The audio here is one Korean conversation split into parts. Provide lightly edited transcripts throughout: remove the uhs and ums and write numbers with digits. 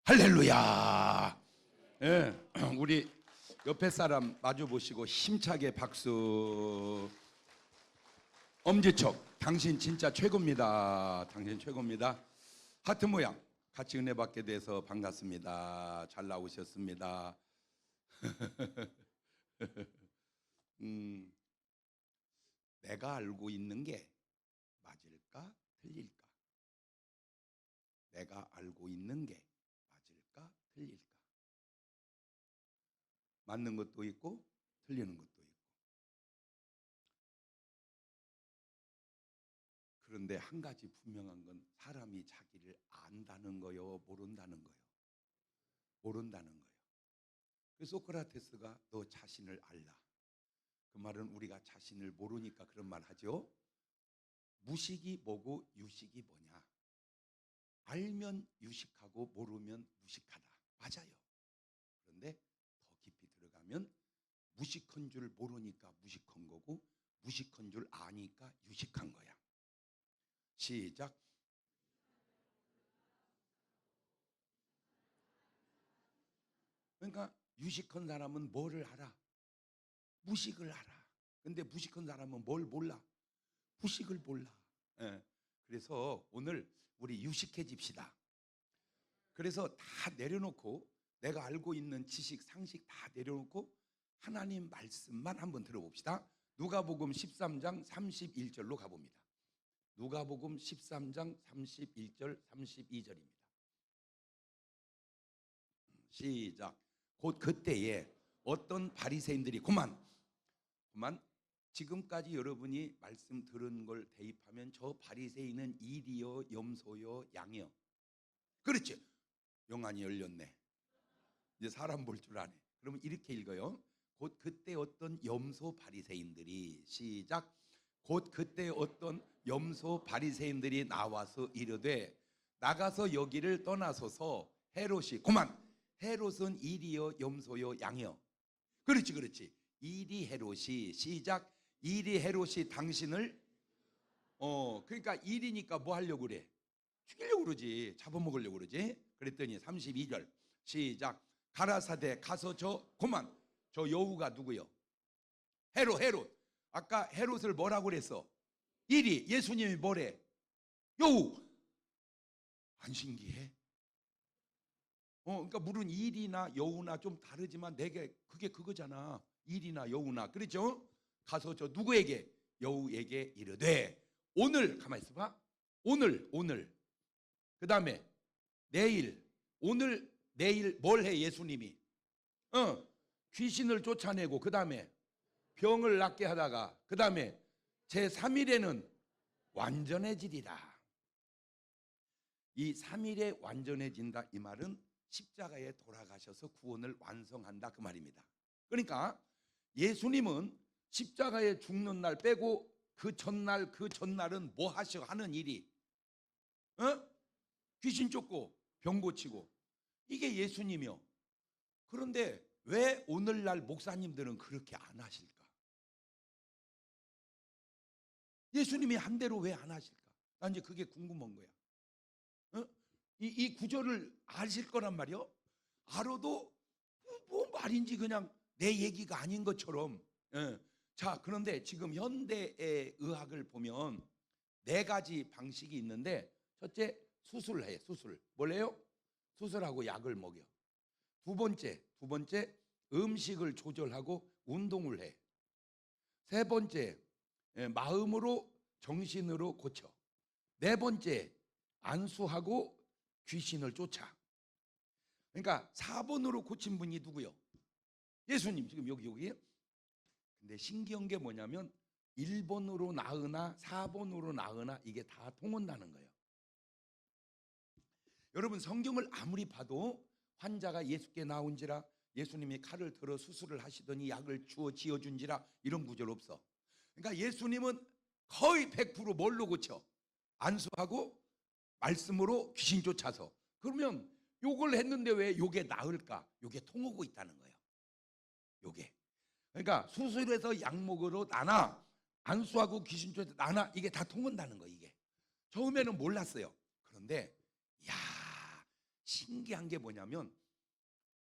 할렐루야. 예, 우리 옆에 사람 마주 보시고 힘차게 박수. 엄지척, 당신 진짜 최고입니다. 당신 최고입니다. 하트 모양 같이 은혜 받게 돼서 반갑습니다. 잘 나오셨습니다. 내가 알고 있는 게 맞을까 틀릴까? 내가 알고 있는 게 맞을까 틀릴까? 맞는 것도 있고 틀리는 것도 있고. 그런데 한 가지 분명한 건 사람이 자기를 안다는 거요, 모른다는 거요. 모른다는 거요. 그래서 소크라테스가 너 자신을 알라. 그 말은 우리가 자신을 모르니까 그런 말 하죠. 무식이 뭐고 유식이 뭐냐? 알면 유식하고 모르면 무식하다. 맞아요. 그런데 더 깊이 들어가면 무식한 줄 모르니까 무식한 거고 무식한 줄 아니까 유식한 거야. 시작. 그러니까 유식한 사람은 뭐를 알아? 무식을 알아. 근데 무식한 사람은 뭘 몰라? 무식을 몰라. 예. 그래서 오늘 우리 유식해집시다. 그래서 다 내려놓고 내가 알고 있는 지식, 상식 다 내려놓고 하나님 말씀만 한번 들어봅시다. 누가복음 13장 31절로 가봅니다. 누가복음 13장 31절 32절입니다. 시작. 곧 그때에 어떤 바리새인들이 그만 지금까지 여러분이 말씀 들은 걸 대입하면 저 바리새인은 일이요 염소요 양이요. 그렇죠. 영안이 열렸네. 이제 사람 볼 줄 아네. 그러면 이렇게 읽어요. 곧 그때 어떤 염소 바리새인들이 시작. 곧 그때 어떤 염소 바리새인들이 나와서 이르되 나가서 여기를 떠나소서. 헤롯이 그만. 헤롯은 일이요 염소요 양이요. 그렇지. 이리 헤롯이 시작. 이리 헤롯이 당신을 그러니까 일이니까 뭐 하려고 그래? 죽이려고 그러지. 잡아먹으려고 그러지. 그랬더니 32절 시작. 가라사대 가서 그만. 저 여우가 누구요? 헤롯. 아까 헤롯을 뭐라고 그랬어? 일이. 예수님이 뭐래? 여우. 안 신기해? 그러니까 물론 일이나 여우나 좀 다르지만 내게 그게 그거잖아. 일이나 여우나. 그렇죠? 가서 저 누구에게? 여우에게 이르되 오늘 가만히 있어봐. 오늘 그 다음에 내일. 오늘 내일 뭘 해 예수님이? 귀신을 쫓아내고 그 다음에 병을 낫게 하다가 그 다음에 제3일에는 완전해지리라. 이 3일에 완전해진다 이 말은 십자가에 돌아가셔서 구원을 완성한다 그 말입니다. 그러니까 예수님은 십자가에 죽는 날 빼고 그 전날은 뭐 하는 일이? 귀신 쫓고 병 고치고 이게 예수님이요. 그런데 왜 오늘날 목사님들은 그렇게 안 하실까? 예수님이 한 대로 왜 안 하실까? 난 이제 그게 궁금한 거야. 이 구절을 아실 거란 말이요. 알아도 뭐 말인지 그냥 내 얘기가 아닌 것처럼. 자, 그런데 지금 현대의 의학을 보면 4가지 방식이 있는데 첫째 수술을 해. 뭘 해요? 수술하고 약을 먹여. 두 번째 음식을 조절하고 운동을 해. 세 번째 마음으로 정신으로 고쳐. 네 번째 안수하고 귀신을 쫓아. 그러니까 4번으로 고친 분이 누구요? 예수님. 지금 여기. 근데 신기한 게 뭐냐면 1번으로 나으나 4번으로 나으나 이게 다 통한다는 거예요. 여러분 성경을 아무리 봐도 환자가 예수께 나온지라 예수님이 칼을 들어 수술을 하시더니 약을 주어 지어준지라 이런 구절 없어. 그러니까 예수님은 거의 100% 뭘로 고쳐? 안수하고 말씀으로 귀신 쫓아서. 그러면 요걸 했는데 왜 요게 나을까? 요게 통하고 있다는 거예요. 요게. 그러니까 수술해서 약 먹으러 나나 안수하고 귀신 쫓아 나나 이게 다 통한다는 거예요. 이게 처음에는 몰랐어요. 그런데 야 신기한 게 뭐냐면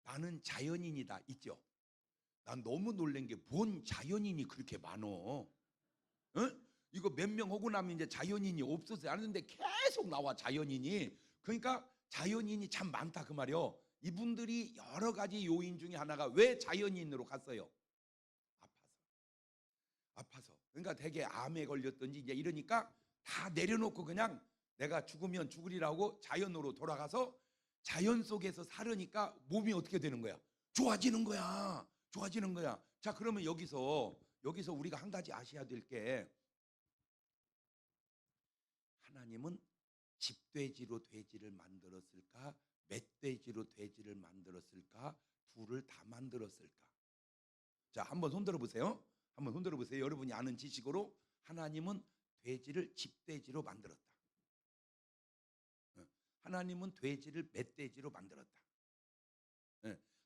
나는 자연인이다 있죠. 난 너무 놀란 게 뭔 자연인이 그렇게 많어. 응? 이거 몇 명 하고 나면 이제 자연인이 없어서 하는데 계속 나와 자연인이. 그러니까 자연인이 참 많다 그 말이요. 이분들이 여러 가지 요인 중에 하나가 왜 자연인으로 갔어요? 아파서. 그러니까 되게 암에 걸렸든지 이제 이러니까 다 내려놓고 그냥 내가 죽으면 죽으리라고 자연으로 돌아가서 자연 속에서 살으니까 몸이 어떻게 되는 거야? 좋아지는 거야. 좋아지는 거야. 자, 그러면 여기서 우리가 한 가지 아셔야 될 게, 하나님은 집돼지로 돼지를 만들었을까? 멧돼지로 돼지를 만들었을까? 둘을 다 만들었을까? 자, 한번 손들어 보세요. 한번 손들어 보세요. 여러분이 아는 지식으로 하나님은 돼지를 집돼지로 만들었다. 하나님은 돼지를 멧돼지로 만들었다.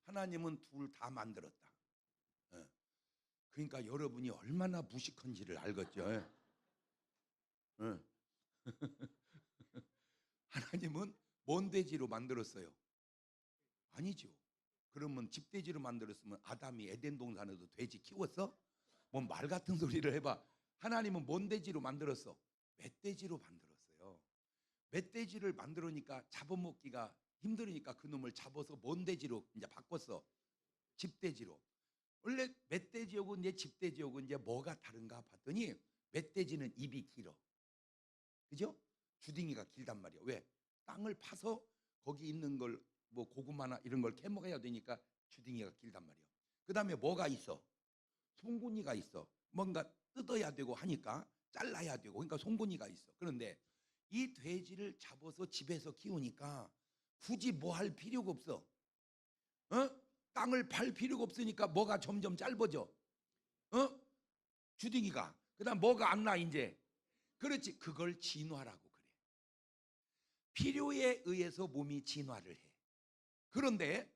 하나님은 둘 다 만들었다. 그러니까 여러분이 얼마나 무식한지를 알겠죠. 하나님은 뭔 돼지로 만들었어요? 아니죠. 그러면 집돼지로 만들었으면 아담이 에덴 동산에서 돼지 키웠어? 뭔 말 같은 소리를 해봐. 하나님은 뭔 돼지로 만들었어? 멧돼지로 만들었어요. 멧돼지를 만들으니까 잡아먹기가 힘들으니까 그 놈을 잡아서 뭔 돼지로 이제 바꿨어? 집돼지로. 원래 멧돼지하고 이제 집돼지하고 이제 뭐가 다른가 봤더니 멧돼지는 입이 길어. 그죠? 주둥이가 길단 말이야. 왜? 땅을 파서 거기 있는 걸 뭐 고구마나 이런 걸 캐먹어야 되니까 주둥이가 길단 말이야. 그 다음에 뭐가 있어? 송곳니가 있어. 뭔가 뜯어야 되고 하니까 잘라야 되고, 그러니까 송곳니가 있어. 그런데 이 돼지를 잡아서 집에서 키우니까 굳이 뭐 할 필요가 없어. 땅을 팔 필요가 없으니까 뭐가 점점 짧아져. 주둥이가. 그다음 뭐가 안 나 이제. 그렇지. 그걸 진화라고 그래. 필요에 의해서 몸이 진화를 해. 그런데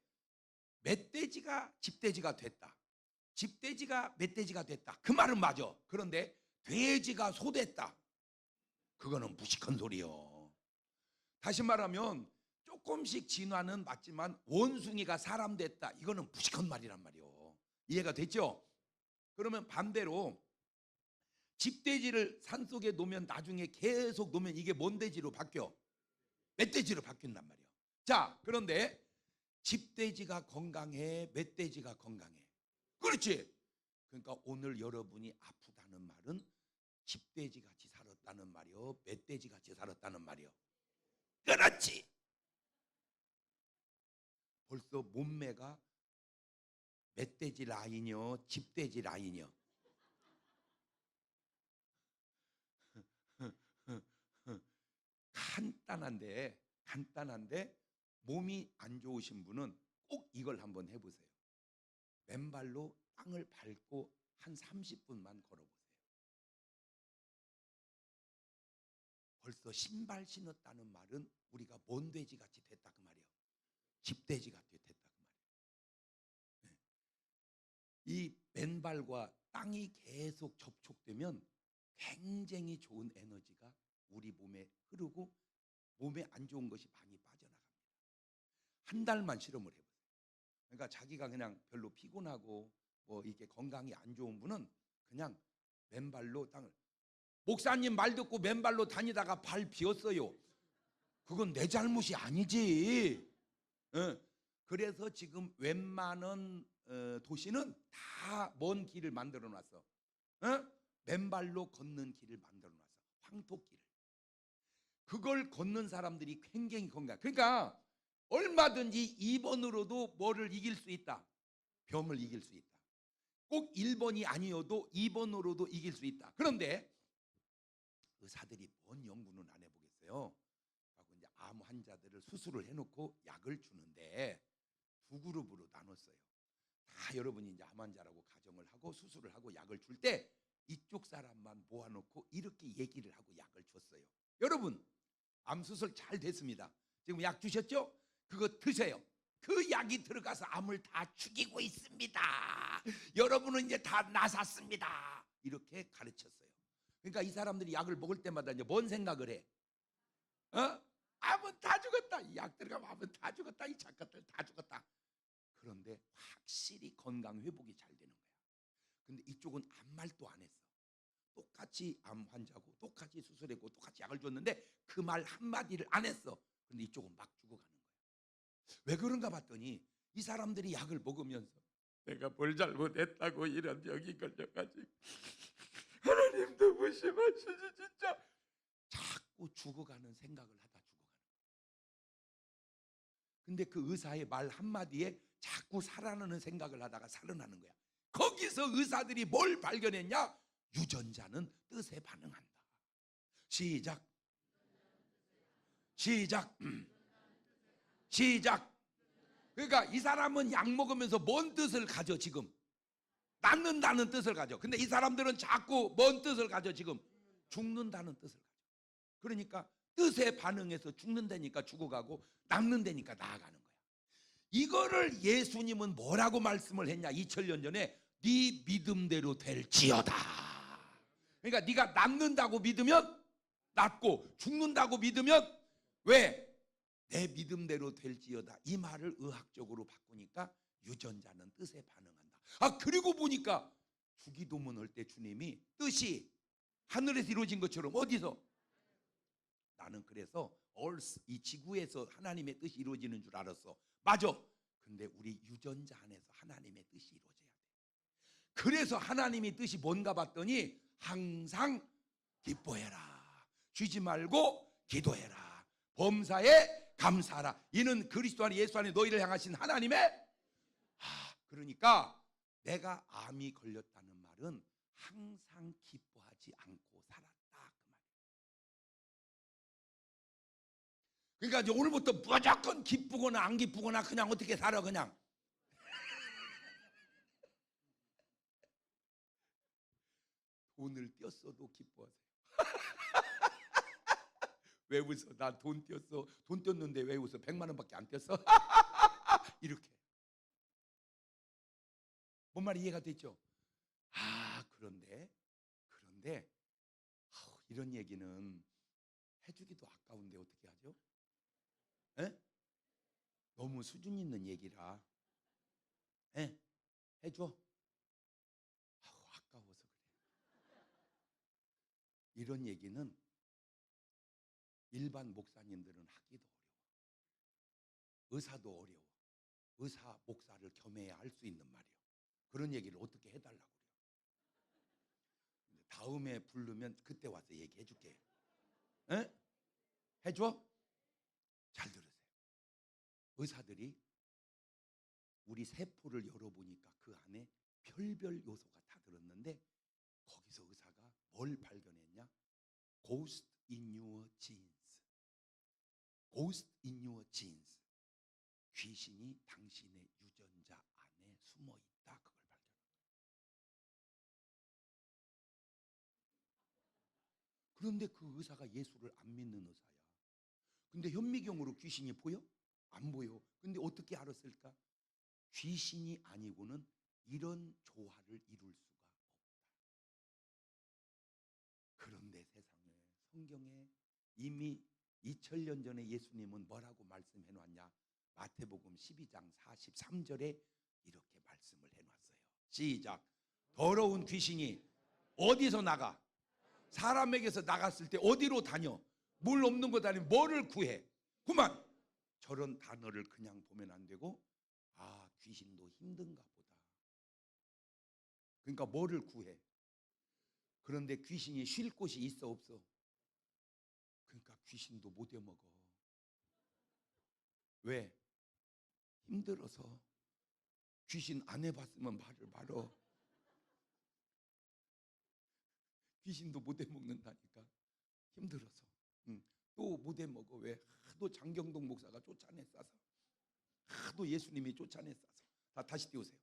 멧돼지가 집돼지가 됐다. 집돼지가 멧돼지가 됐다. 그 말은 맞아. 그런데 돼지가 소됐다. 그거는 무식한 소리요. 다시 말하면 조금씩 진화는 맞지만 원숭이가 사람 됐다. 이거는 무식한 말이란 말이요. 이해가 됐죠? 그러면 반대로 집돼지를 산속에 놓으면 나중에 계속 놓으면 이게 뭔 돼지로 바뀌어? 멧돼지로 바뀐단 말이야. 자, 그런데 집돼지가 건강해, 멧돼지가 건강해. 그렇지. 그러니까 오늘 여러분이 아프다는 말은 집돼지 같이 살았다는 말이요, 멧돼지 같이 살았다는 말이요. 그렇지. 벌써 몸매가 멧돼지 라인이요, 집돼지 라인이요. 간단한데 몸이 안 좋으신 분은 꼭 이걸 한번 해보세요. 맨발로 땅을 밟고 한 30분만 걸어보세요. 벌써 신발 신었다는 말은 우리가 뭔 돼지 같이 됐다 그 말이에요. 집돼지 같이 됐다 그 말이에요. 이 맨발과 땅이 계속 접촉되면 굉장히 좋은 에너지가 우리 몸에 흐르고 몸에 안 좋은 것이 많이 빠져나갑니다. 한 달만 실험을 해보세요. 그러니까 자기가 그냥 별로 피곤하고 뭐 이렇게 건강이 안 좋은 분은 그냥 맨발로 땅을, 목사님 말 듣고 맨발로 다니다가 발 비었어요. 그건 내 잘못이 아니지. 그래서 지금 웬만한 도시는 다 먼 길을 만들어 놨어. 맨발로 걷는 길을 만들어 놨어. 황토길을. 그걸 걷는 사람들이 굉장히 건강. 그러니까 얼마든지 2번으로도 뭐를 이길 수 있다. 병을 이길 수 있다. 꼭 1번이 아니어도 2번으로도 이길 수 있다. 그런데 의사들이 뭔 연구는 안 해보겠어요. 하고 이제 암 환자들을 수술을 해놓고 약을 주는데 두 그룹으로 나눴어요. 다 여러분이 이제 암 환자라고 가정을 하고 수술을 하고 약을 줄 때 이쪽 사람만 모아놓고 이렇게 얘기를 하고 약을 줬어요. 여러분, 암 수술 잘 됐습니다. 지금 약 주셨죠? 그거 드세요. 그 약이 들어가서 암을 다 죽이고 있습니다. 여러분은 이제 다 나섰습니다. 이렇게 가르쳤어요. 그러니까 이 사람들이 약을 먹을 때마다 이제 뭔 생각을 해? 암은 다 죽었다. 이 약 들어가면 암은 다 죽었다. 이 작가들 다 죽었다. 그런데 확실히 건강 회복이 잘 되는 거야. 근데 이쪽은 아무 말도 안 했어. 똑같이 암 환자고 똑같이 수술했고 똑같이 약을 줬는데 그 말 한마디를 안 했어. 근데 이쪽은 막 죽어가는 거야. 왜 그런가 봤더니 이 사람들이 약을 먹으면서 내가 뭘 잘못했다고 이런 병이 걸려가지고 하나님도 무심하시지 진짜. 자꾸 죽어가는 생각을 하다 죽어가는 거야. 근데 그 의사의 말 한마디에 자꾸 살아나는 생각을 하다가 살아나는 거야. 거기서 의사들이 뭘 발견했냐? 유전자는 뜻에 반응한다. 시작. 시작. 시작. 그러니까 이 사람은 약 먹으면서 뭔 뜻을 가져 지금? 낫는다는 뜻을 가져. 근데 이 사람들은 자꾸 뭔 뜻을 가져 지금? 죽는다는 뜻을 가져. 그러니까 뜻에 반응해서 죽는다니까 죽어가고 낫는다니까 나아가는 거야. 이거를 예수님은 뭐라고 말씀을 했냐? 2000년 전에 네 믿음대로 될지어다. 그러니까 네가 낫는다고 믿으면 낫고 죽는다고 믿으면 왜? 내 믿음대로 될지어다. 이 말을 의학적으로 바꾸니까 유전자는 뜻에 반응한다. 아, 그리고 보니까 주기도문 할 때 주님이 뜻이 하늘에서 이루어진 것처럼 어디서? 나는 그래서 이 지구에서 하나님의 뜻이 이루어지는 줄 알았어. 맞아. 근데 우리 유전자 안에서 하나님의 뜻이 이루어져야 돼. 그래서 하나님의 뜻이 뭔가 봤더니 항상 기뻐해라. 쉬지 말고 기도해라. 범사에 감사하라. 이는 그리스도 안에 예수 안에 너희를 향하신 하나님의 그러니까 내가 암이 걸렸다는 말은 항상 기뻐하지 않고 살았다 그 말이에요. 그러니까 이제 오늘부터 무조건 기쁘거나 안 기쁘거나 그냥 어떻게 살아 그냥. 돈을 띄었어도 기뻐하세요. 왜 웃어? 나 돈 띄었어. 돈 띄었는데 왜 웃어? 100만 원밖에 안 띄었어? 이렇게. 뭔 말이 이해가 됐죠? 아, 그런데 이런 얘기는 해주기도 아까운데 어떻게 하죠? 에? 너무 수준 있는 얘기라. 에? 해줘? 아까워서 그래. 이런 얘기는 일반 목사님들은 하기도 어려워. 의사도 어려워. 의사, 목사를 겸해야 할 수 있는 말이에요. 그런 얘기를 어떻게 해달라고 그래요. 다음에 부르면 그때 와서 얘기해 줄게. 에? 해줘? 잘 들으세요. 의사들이 우리 세포를 열어보니까 그 안에 별별 요소가 다 들었는데 거기서 의사가 뭘 발견했냐? Ghost in your genes. Ghost in your genes. 귀신이 당신의 유전자 안에 숨어 있다. 그걸 발견한 거예요. 그런데 그 의사가 예수를 안 믿는 의사야. 근데 현미경으로 귀신이 보여? 안 보여. 근데 어떻게 알았을까? 귀신이 아니고는 이런 조화를 이룰 수가 없다. 그런데 세상에 성경에 이미 2000년 전에 예수님은 뭐라고 말씀해 놨냐? 마태복음 12장 43절에 이렇게 말씀을 해놨어요. 시작. 더러운 귀신이 어디서 나가? 사람에게서 나갔을 때 어디로 다녀? 물 없는 곳 다니면 뭐를 구해? 그만. 저런 단어를 그냥 보면 안 되고 아, 귀신도 힘든가 보다. 그러니까 뭐를 구해? 그런데 귀신이 쉴 곳이 있어 없어? 그러니까 귀신도 못 해먹어. 왜? 힘들어서. 귀신 안 해봤으면 말을 말어. 귀신도 못 해먹는다니까. 힘들어서. 또 못 해먹어. 왜? 하도 장경동 목사가 쫓아냈어서. 하도 예수님이 쫓아냈어서. 다시 띄우세요.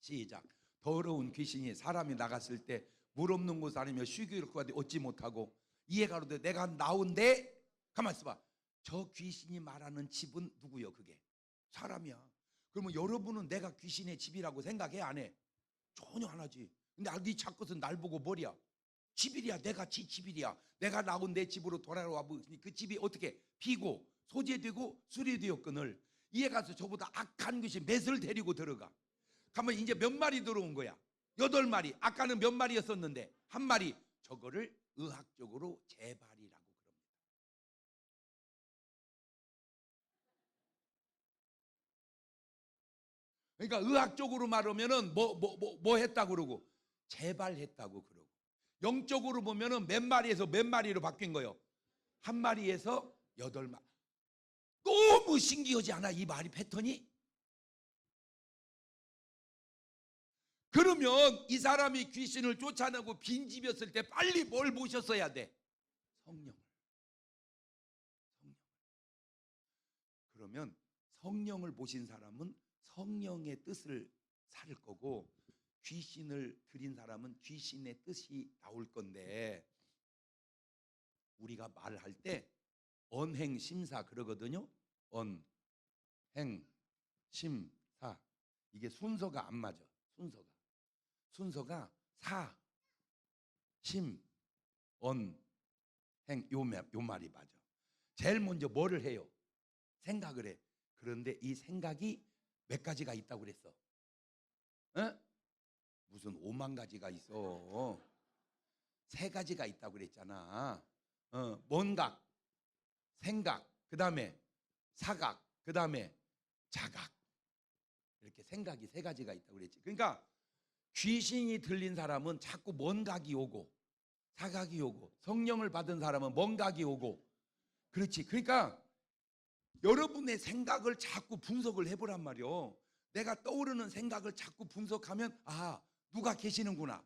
시작. 더러운 귀신이 사람이 나갔을 때 물 없는 곳 아니면 쉬기를 구하되 얻지 못하고 이해가 안 돼. 내가 나온데 가만 있어봐. 저 귀신이 말하는 집은 누구요? 그게 사람이야. 그러면 여러분은 내가 귀신의 집이라고 생각해 안 해? 전혀 안 하지. 근데 네 착것은 날 보고 뭐야? 집이야. 내가 지 집이야. 내가 나온 내 집으로 돌아와 보니 그 집이 어떻게 비고 소재되고 수리되었거늘 이에 가서 저보다 악한 것이 맷을 데리고 들어가. 가면 이제 몇 마리 들어온 거야? 8마리. 아까는 몇 마리였었는데 한 마리. 저거를 의학적으로 재발이라고 그럽니다. 그러니까 의학적으로 말하면은 뭐 했다고 그러고 재발했다고 그러고, 영적으로 보면은 몇 마리에서 몇 마리로 바뀐 거예요. 한 마리에서 8마리. 너무 신기하지 않아? 이 말이 패턴이? 그러면 이 사람이 귀신을 쫓아내고 빈집이었을 때 빨리 뭘 모셨어야 돼? 성령을. 그러면 성령을 모신 사람은 성령의 뜻을 살을 거고, 귀신을 들인 사람은 귀신의 뜻이 나올 건데, 우리가 말할 때 언행심사 그러거든요. 언행심사, 이게 순서가 안 맞아. 순서가 사, 심, 언, 행, 요 말이 맞아. 제일 먼저 뭐를 해요? 생각을 해. 그런데 이 생각이 몇 가지가 있다고 그랬어? 어? 무슨 5만 가지가 있어. 3가지가 있다고 그랬잖아. 뭔각, 생각, 그 다음에 사각, 그 다음에 자각. 이렇게 생각이 3가지가 있다고 그랬지. 그러니까 귀신이 들린 사람은 자꾸 뭔각이 오고, 사각이 오고, 성령을 받은 사람은 뭔각이 오고. 그렇지. 그러니까 여러분의 생각을 자꾸 분석을 해보란 말이요. 내가 떠오르는 생각을 자꾸 분석하면, 아, 누가 계시는구나.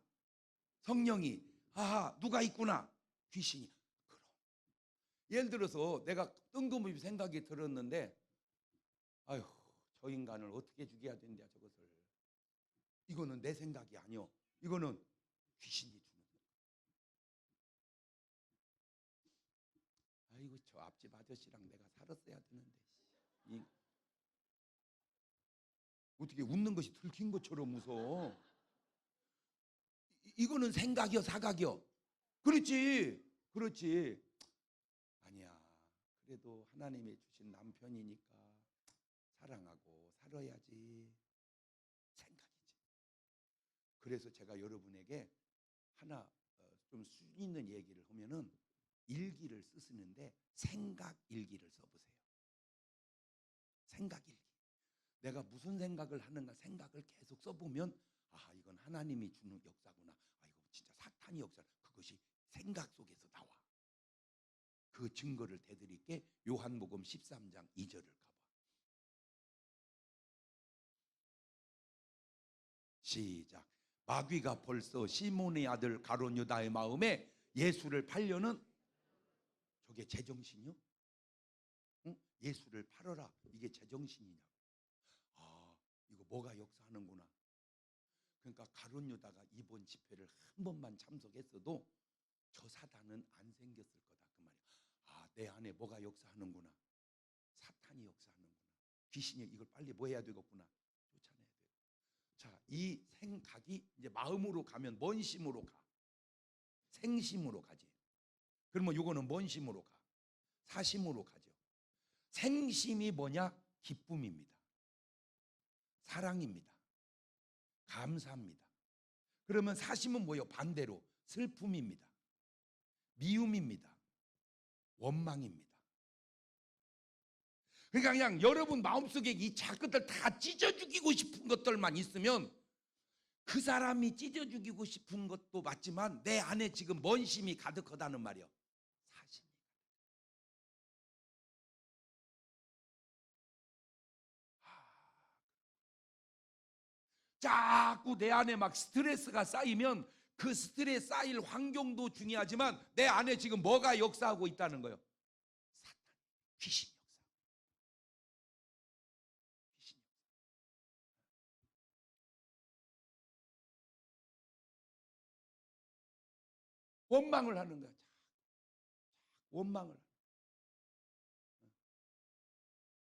성령이. 아, 누가 있구나. 귀신이. 그럼. 예를 들어서 내가 뜬금없이 생각이 들었는데, 아휴, 저 인간을 어떻게 죽여야 된다, 저것을. 이거는 내 생각이 아니요. 이거는 귀신이 주는 거야. 아이고, 저 앞집 아저씨랑 내가 살았어야 되는데. 어떻게 웃는 것이 들킨 것처럼 웃어. 이거는 생각이요, 사각이요? 그렇지. 아니야. 그래도 하나님이 주신 남편이니까 사랑하고 살아야지. 생각이지. 그래서 제가 여러분에게 하나 좀 수준 있는 얘기를 하면은, 일기를 쓰시는데 생각 일기를 써보세요. 생각 일기. 내가 무슨 생각을 하는가 생각을 계속 써보면, 아, 이건 하나님이 주는 역사구나. 아, 이거 진짜 사탄이 역사. 그것이 생각 속에서 나와. 그 증거를 대드릴게. 요한복음 13장 2절을 가봐. 시작. 마귀가 벌써 시몬의 아들 가룟 유다의 마음에 예수를 팔려는, 저게 제정신이요? 응? 예수를 팔아라. 이게 제정신이냐고. 아, 이거 뭐가 역사하는구나. 그러니까 가룟 유다가 이번 집회를 한 번만 참석했어도 저 사단은 안 생겼을 거다, 그 말이야. 아, 내 안에 뭐가 역사하는구나. 사탄이 역사하는구나. 귀신이 이걸 빨리 뭐 해야 되겠구나. 쫓아내야 돼. 자, 이 생각이 이제 마음으로 가면 뭔 심으로 가? 생심으로 가지. 그러면 요거는 뭔 심으로 가? 사심으로 가죠. 생심이 뭐냐? 기쁨입니다. 사랑입니다. 감사합니다. 그러면 사심은 뭐예요? 반대로 슬픔입니다. 미움입니다. 원망입니다. 그러니까 그냥 여러분 마음속에 이 작것들 다 찢어 죽이고 싶은 것들만 있으면, 그 사람이 찢어 죽이고 싶은 것도 맞지만 내 안에 지금 뭔 심이 가득하다는 말이요. 사심이. 자꾸 내 안에 막 스트레스가 쌓이면 그 스트레스 쌓일 환경도 중요하지만 내 안에 지금 뭐가 역사하고 있다는 거예요? 사탄, 귀신 역사. 귀신 역사. 원망을 하는 거야. 원망을.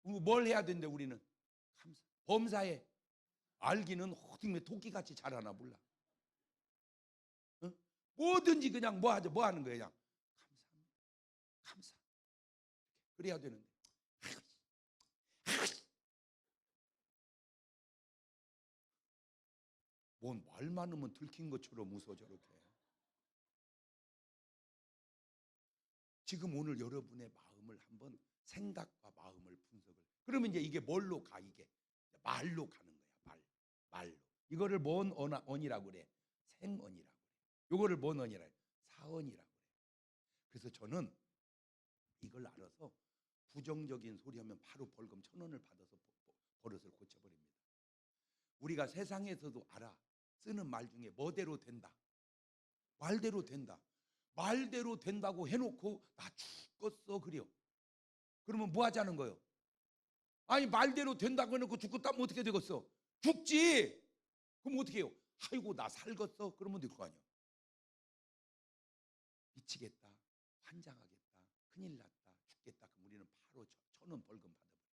뭘 해야 되는데 우리는? 감사. 범사에. 알기는 어떻게 토끼같이 잘하나 몰라. 어? 뭐든지 그냥 뭐 하죠? 뭐 하는 거예요? 그냥 감사. 그래야 되는데. 뭔 말 많으면 들킨 것처럼 웃어 저렇게. 지금 오늘 여러분의 마음을 한번 생각과 마음을 분석을. 그러면 이제 이게 뭘로 가 이게? 말로 가는 거야. 말로. 이거를 뭔 언이라고 그래? 생언이라고 그래. 이거를 뭔 언이라고 그래? 사언이라고 그래. 그래서 저는 이걸 알아서 부정적인 소리 하면 바로 벌금 1,000원을 받아서 버릇을 고쳐버립니다. 우리가 세상에서도 알아. 쓰는 말 중에 뭐대로 된다. 말대로 된다. 말대로 된다고 해놓고 나 죽겠어 그래요. 그러면 뭐 하자는 거예요? 아니 말대로 된다고 해놓고 죽겠다면 어떻게 되겠어? 죽지. 그럼 어떻게 해요? 아이고 나 살겠어. 그러면 될 거 아니야. 미치겠다. 환장하겠다. 큰일 났다. 죽겠다. 그럼 우리는 바로 1,000원 벌금 받아버려.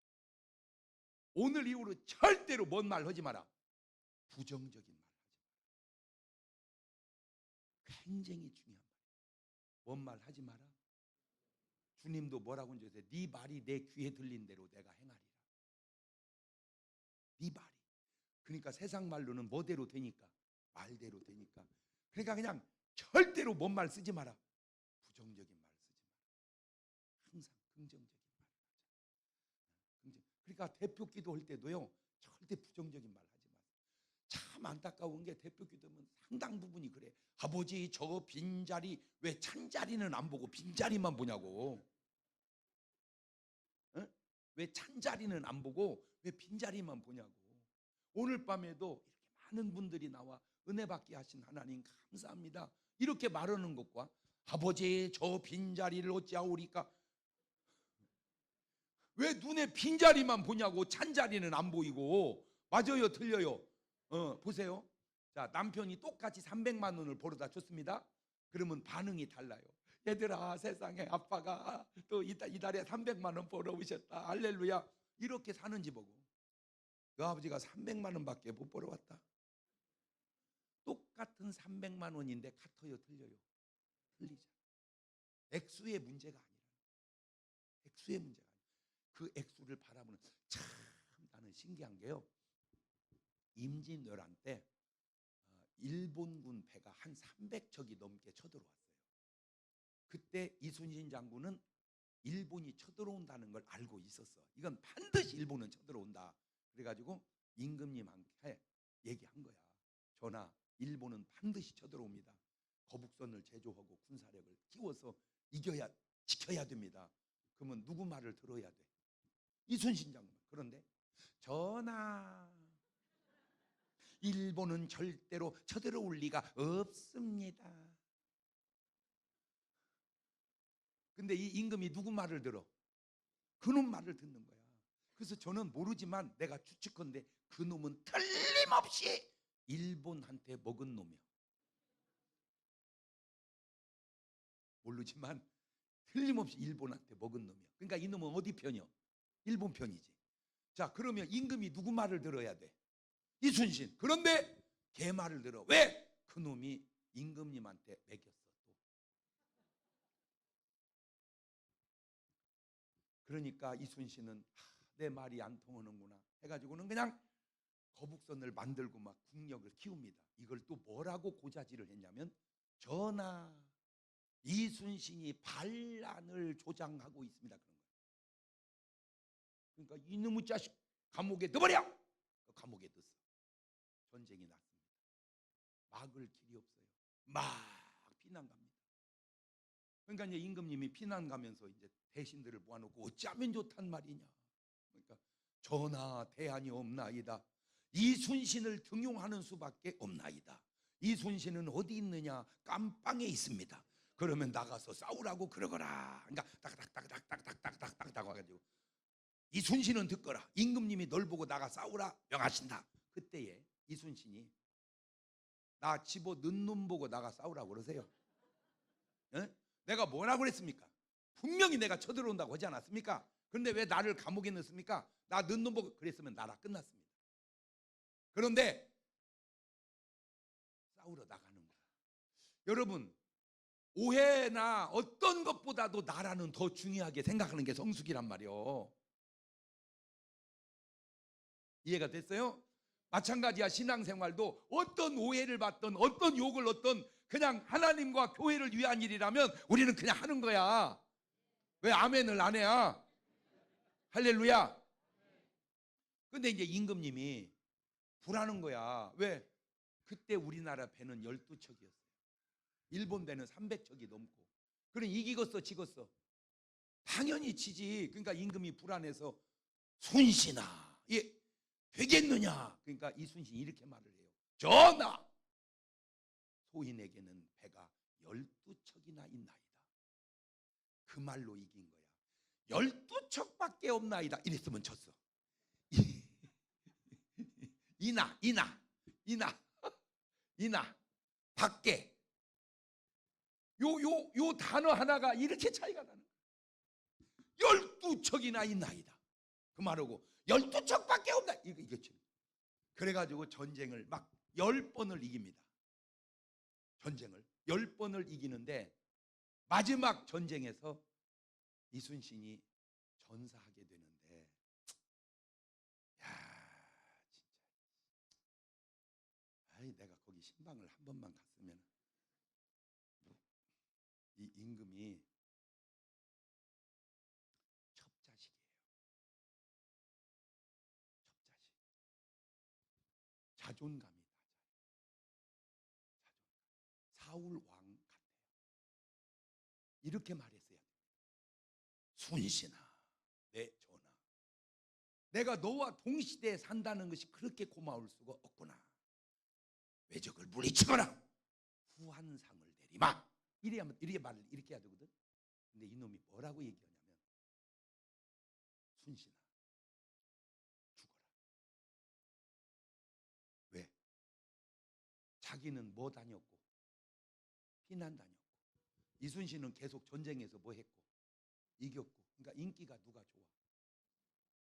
오늘 이후로 절대로 뭔 말 하지 마라. 부정적인 말 하지 마라. 굉장히 중요한 말이에요. 뭔 말 하지 마라. 주님도 뭐라고 하셨어요? 네 말이 내 귀에 들린 대로 내가 행하리라. 네 말이. 그러니까 세상 말로는 뭐대로 되니까? 말대로 되니까. 그러니까 그냥 절대로 뭔 말 쓰지 마라. 부정적인 말 쓰지 마라. 항상 긍정적인 말을 하자. 그러니까 대표 기도할 때도요. 절대 부정적인 말 하지 마세요. 참 안타까운 게 대표 기도면 상당 부분이 그래. 아버지 저 빈자리 왜 찬자리는 안 보고 빈자리만 보냐고. 어? 왜 찬자리는 안 보고 왜 빈자리만 보냐고. 오늘 밤에도 이렇게 많은 분들이 나와 은혜 받게 하신 하나님 감사합니다. 이렇게 말하는 것과 아버지 저 빈자리를 어찌하오리까. 왜 눈에 빈자리만 보냐고. 찬자리는 안 보이고. 맞아요 틀려요? 보세요. 자 남편이 똑같이 300만 원을 벌어다 줬습니다. 그러면 반응이 달라요. 얘들아 세상에 아빠가 또 이달에 300만 원 벌어오셨다. 할렐루야. 이렇게 사는지 보고 그 아버지가 300만 원밖에 못 벌어왔다. 똑같은 300만 원인데 같아요 틀려요? 틀리죠. 액수의 문제가 아니라 액수의 문제가 아니라 그 액수를 바라보는. 참 나는 신기한 게요. 임진왜란 때 일본군 배가 한 300척이 넘게 쳐들어왔어요. 그때 이순신 장군은 일본이 쳐들어온다는 걸 알고 있었어. 이건 반드시 일본은 쳐들어온다. 그래가지고 임금님한테 얘기한 거야. 전하, 일본은 반드시 쳐들어옵니다. 거북선을 제조하고 군사력을 키워서 지켜야 됩니다. 그러면 누구 말을 들어야 돼? 이순신 장군. 그런데 전하, 일본은 절대로 쳐들어올 리가 없습니다. 근데 이 임금이 누구 말을 들어? 그놈 말을 듣는 거야. 그래서 저는 모르지만 내가 추측컨대 그놈은 틀림없이 일본한테 먹은 놈이야. 모르지만 틀림없이 일본한테 먹은 놈이야. 그러니까 이놈은 어디 편이야? 일본 편이지. 자 그러면 임금이 누구 말을 들어야 돼? 이순신. 그런데 걔 말을 들어. 왜? 그놈이 임금님한테 먹였어. 그러니까 이순신은 내 말이 안 통하는구나 해가지고는 그냥 거북선을 만들고 막 국력을 키웁니다. 이걸 또 뭐라고 고자질을 했냐면 전하, 이순신이 반란을 조장하고 있습니다. 그런 거예요. 그러니까 이놈의 자식 감옥에 넣어버려. 감옥에 넣었어. 전쟁이 났습니다. 막을 길이 없어요. 막 피난 갑니다. 그러니까 이제 임금님이 피난 가면서 이제 대신들을 모아놓고 어찌하면 좋단 말이냐. 그러니까 전하 대안이 없나이다. 이순신을 등용하는 수밖에 없나이다. 이순신은 어디 있느냐? 깜빵에 있습니다. 그러면 나가서 싸우라고 그러거라. 그러니까 딱딱딱딱딱딱딱딱 와가지고 이순신은 듣거라. 임금님이 널 보고 나가 싸우라 명하신다. 그때에 이순신이 나 집어 넣는 놈 보고 나가 싸우라고 그러세요. 에? 내가 뭐라고 그랬습니까? 분명히 내가 쳐들어온다고 하지 않았습니까? 그런데 왜 나를 감옥에 넣습니까? 나 넣는 놈 보고 그랬으면 나라 끝났습니다. 그런데 싸우러 나가는 거야. 여러분, 오해나 어떤 것보다도 나라는 더 중요하게 생각하는 게 성숙이란 말이요. 이해가 됐어요? 마찬가지야. 신앙생활도 어떤 오해를 받던 어떤 욕을 얻던 그냥 하나님과 교회를 위한 일이라면 우리는 그냥 하는 거야. 왜 아멘을 안 해야? 할렐루야. 근데 이제 임금님이 불하는 거야. 왜? 그때 우리나라 배는 12척이었어요. 일본 배는 300척이 넘고. 그럼 이기겠어 지겠어? 당연히 지지. 그러니까 임금이 불안해서 순신아, 예, 되겠느냐? 그러니까 이순신이 이렇게 말을 해요. 전하, 소인에게는 배가 12척이나 있나이다. 그 말로 이긴 거야. 12척밖에 없나이다. 이랬으면 졌어. 이나 밖에 요 단어 하나가 이렇게 차이가 나는 거야. 12척이나 있나이다. 그 말하고 12척밖에 없나. 이거죠. 그래가지고 전쟁을 막 10번을 이깁니다. 전쟁을 10번을 이기는데 마지막 전쟁에서 이순신이 전사하게 되는데, 야, 진짜, 아이, 내가 거기 신방을 한 번만 갔으면. 이 임금이 첩자식이에요. 첩자식. 자존감이 낮아요. 사울 왕 같아요. 이렇게 말했어야 돼요. 순신아, 내 전하, 내가 너와 동시대에 산다는 것이 그렇게 고마울 수가 없구나. 왜적을 물리치거나 후한상을 내리마. 이렇게 말을 이렇게 해야 되거든. 근데 이놈이 뭐라고 얘기하냐면, 순신아, 죽어라. 왜? 자기는 뭐 다녔고 피난 다녔고, 이순신은 계속 전쟁에서 뭐 했고 이겼고, 그러니까 인기가 누가 좋아?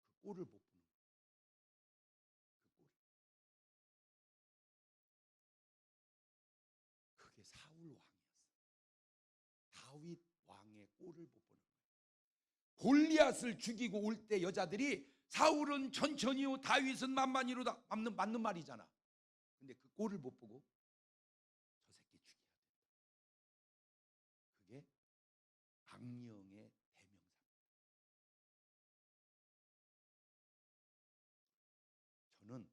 그 꼴을 못 보는 거야. 그 꼴을. 그게 사울 왕이었어. 다윗 왕의 꼴을 못 보는 거야. 골리앗을 죽이고 올 때 여자들이 사울은 천천히요 다윗은 만만히로다. 맞는 말이잖아. 근데 그 꼴을 못 보고 저 새끼 죽여야 된다. 그게 악령의 대명사입니다. 저는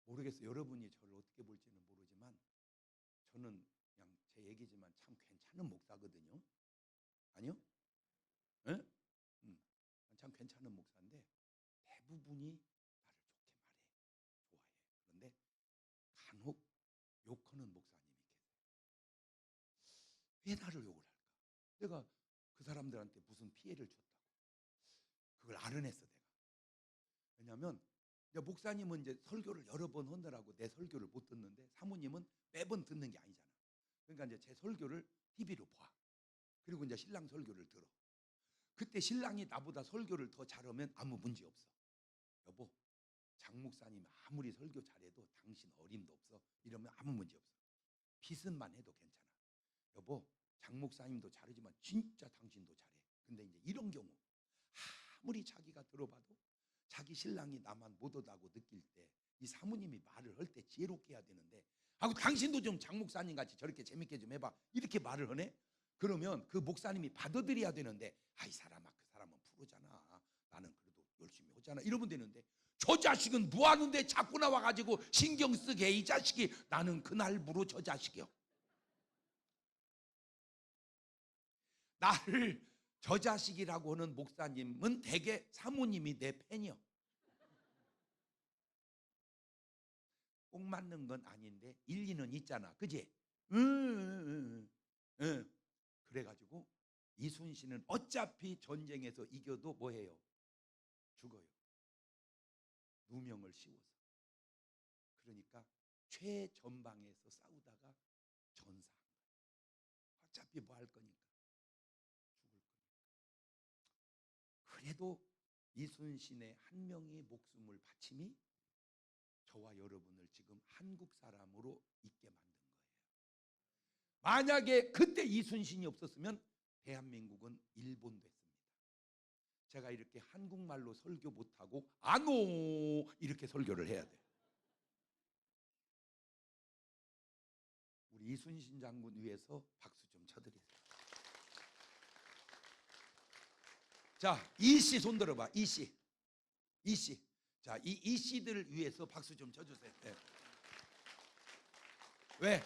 모르겠어요. 여러분이 저를 어떻게 볼지는 모르지만 저는 그냥 제 얘기지만 참 괜찮은 목사거든요. 아니요? 예? 참 괜찮은 목사인데 대부분이 나를 좋게 말해. 좋아해. 그런데 간혹 욕하는 목사님이 계세요. 왜 나를 욕을 할까? 내가 그 사람들한테 무슨 피해를 줬다고. 그걸 알아냈어 내가. 왜냐하면 목사님은 이제 설교를 여러 번 하느라고 내 설교를 못 듣는데 사모님은 매번 듣는 게 아니잖아. 그러니까 이제 제 설교를 TV로 봐. 그리고 이제 신랑 설교를 들어. 그때 신랑이 나보다 설교를 더 잘하면 아무 문제 없어. 여보, 장 목사님 아무리 설교 잘해도 당신 어림도 없어. 이러면 아무 문제 없어. 비슷만 해도 괜찮아. 여보, 장 목사님도 잘하지만 진짜 당신도 잘해. 근데 이제 이런 경우 아무리 자기가 들어봐도 자기 신랑이 나만 못하다고 느낄 때 이 사모님이 말을 할 때 지혜롭게 해야 되는데, 하고 당신도 좀 장 목사님 같이 저렇게 재밌게 좀 해봐. 이렇게 말을 하네. 그러면 그 목사님이 받아들여야 되는데, 이 사람아, 그 사람은 프로잖아. 나는 그래도 열심히 하잖아. 이러면 되는데, 저 자식은 뭐 하는데 자꾸 나와가지고 신경 쓰게 이 자식이. 나는 그날 무로 저 자식이요. 나를 저 자식이라고 하는 목사님은 대개 사모님이 내 팬이요. 꼭 맞는 건 아닌데 일리는 있잖아. 그지? 그래가지고 이순신은 어차피 전쟁에서 이겨도 뭐해요? 죽어요. 누명을 씌워서. 그러니까 최전방에서 싸우다가 전사한 거예요. 어차피 뭐 할 거니까. 죽을 거니까. 그래도 이순신의 한 명의 목숨을 바침이 저와 여러분을 지금 한국 사람으로 있게 만든 거예요. 만약에 그때 이순신이 없었으면 대한민국은 일본 됐습니다. 제가 이렇게 한국말로 설교 못하고 아노 이렇게 설교를 해야 돼. 우리 이순신 장군 위해서 박수 좀 쳐드리세요. 자, 이씨 손 들어봐. 이씨. 자, 이씨들을 위해서 박수 좀 쳐주세요. 네. 왜?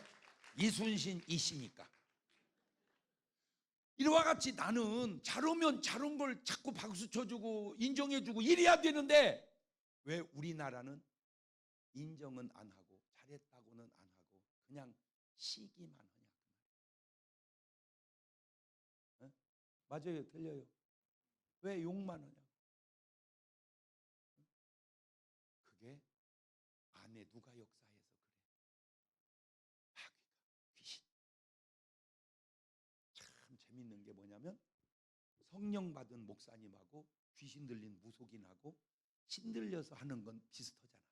이순신 이씨니까. 이와 같이 나는 잘 오면 잘 온 걸 자꾸 박수 쳐주고 인정해주고 이래야 되는데 왜 우리나라는 인정은 안 하고 잘했다고는 안 하고 그냥 시기만 하냐. 네? 맞아요, 틀려요. 왜 욕만 하냐. 그게 안에 누가 역사해서 그래. 마귀가, 귀신. 참 재밌는 게 뭐냐면 성령 받은 목사님하고 귀신 들린 무속인하고 신들려서 하는 건 비슷하잖아.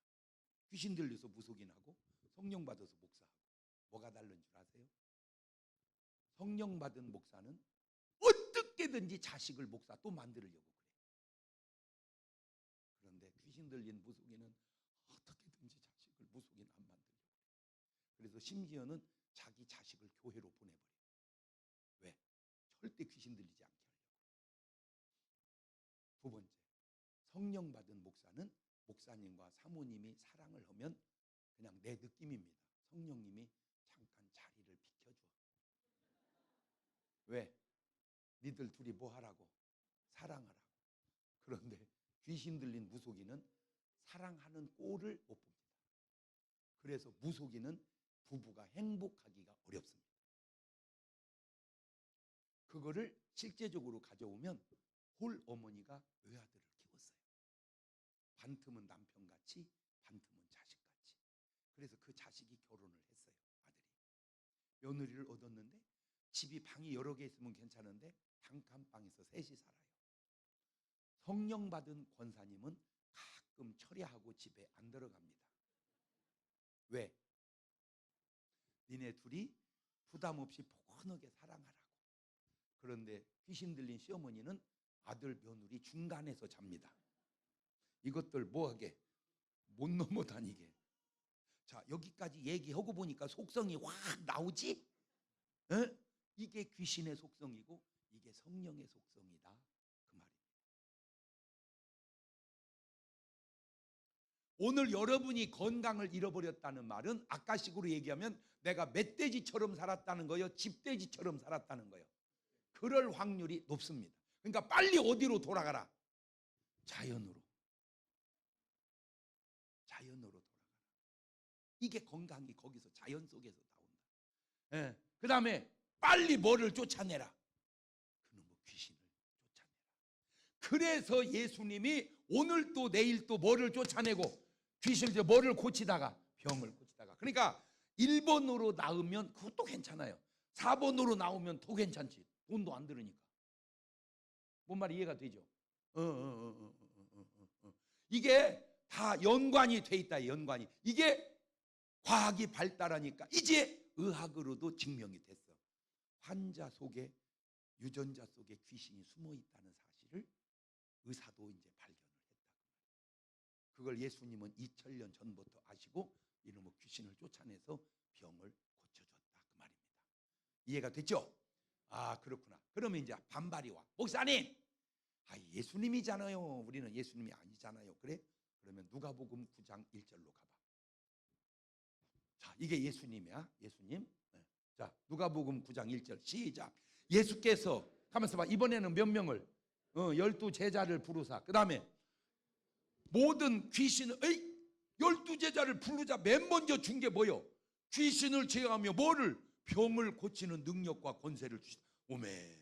귀신 들려서 무속인하고 성령 받아서 목사하고 뭐가 다른 줄 아세요? 성령 받은 목사는 어떻게든지 자식을 목사 또 만들려고 그래. 그런데 귀신 들린 무속인은 어떻게든지 자식을 무속인 안 만들려고 그래. 그래서 심지어는 자기 자식을 교회로 보내버려. 왜? 절대 귀신 들리지 않게 하려고. 두 번째, 성령 받은 목사는 목사님과 사모님이 사랑을 하면 그냥 내 느낌입니다. 성령님이 잠깐 자리를 비켜줘. 왜? 니들 둘이 뭐 하라고? 사랑하라고. 그런데 귀신 들린 무속인은 사랑하는 꼴을 못 봅니다. 그래서 무속인은 부부가 행복하기가 어렵습니다. 그거를 실제적으로 가져오면 홀 어머니가 외아들을 키웠어요. 반틈은 남편같이 반틈은 자식같이. 그래서 그 자식이 결혼을 했어요. 아들이. 며느리를 얻었는데 집이 방이 여러 개 있으면 괜찮은데 단칸방에서 셋이 살아요. 성령 받은 권사님은 가끔 철야하고 집에 안 들어갑니다. 왜? 니네 둘이 부담 없이 포근하게 사랑하라고. 그런데 귀신 들린 시어머니는 아들 며느리 중간에서 잡니다. 이것들 뭐하게? 못 넘어다니게. 자, 여기까지 얘기하고 보니까 속성이 확 나오지? 에? 이게 귀신의 속성이고 이게 성령의 속성이다 그 말입니다. 오늘 여러분이 건강을 잃어버렸다는 말은 아까식으로 얘기하면 내가 멧돼지처럼 살았다는 거예요? 집돼지처럼 살았다는 거예요? 그럴 확률이 높습니다. 그러니까 빨리 어디로 돌아가라? 자연으로. 자연으로 돌아가라. 이게 건강이 거기서 자연 속에서 나온다. 예. 그 다음에 빨리 뭐를 쫓아내라? 그놈의 귀신을 쫓아내라. 그래서 예수님이 오늘도 내일도 뭐를 쫓아내고 귀신을 뭐를 고치다가 병을 고치다가. 그러니까 1번으로 나으면 그것도 괜찮아요. 4번으로 나오면 더 괜찮지. 돈도 안 들으니까. 뭔 말이 이해가 되죠? 이게 다 연관이 돼 있다. 연관이. 이게 과학이 발달하니까 이제 의학으로도 증명이 됐어. 환자 속에 유전자 속에 귀신이 숨어 있다는 사실을 의사도 이제 발견을 했다. 그걸 예수님은 2000년 전부터 아시고 이놈의 귀신을 쫓아내서 병을 고쳐줬다 그 말입니다. 이해가 됐죠? 아, 그렇구나. 그러면 이제 반발이 와. 목사님, 예수님이잖아요. 우리는 예수님이 아니잖아요. 그래? 그러면 누가복음 9장 1절로 가봐. 자, 이게 예수님이야. 예수님. 네. 자, 누가복음 9장 1절 시작. 예수께서 가만있어 봐. 이번에는 몇 명을? 12제자를 부르사. 그 다음에 모든 귀신을 12제자를 부르자 맨 먼저 준 게 뭐요? 귀신을 제어하며 뭐를? 병을 고치는 능력과 권세를 주시다. 오메.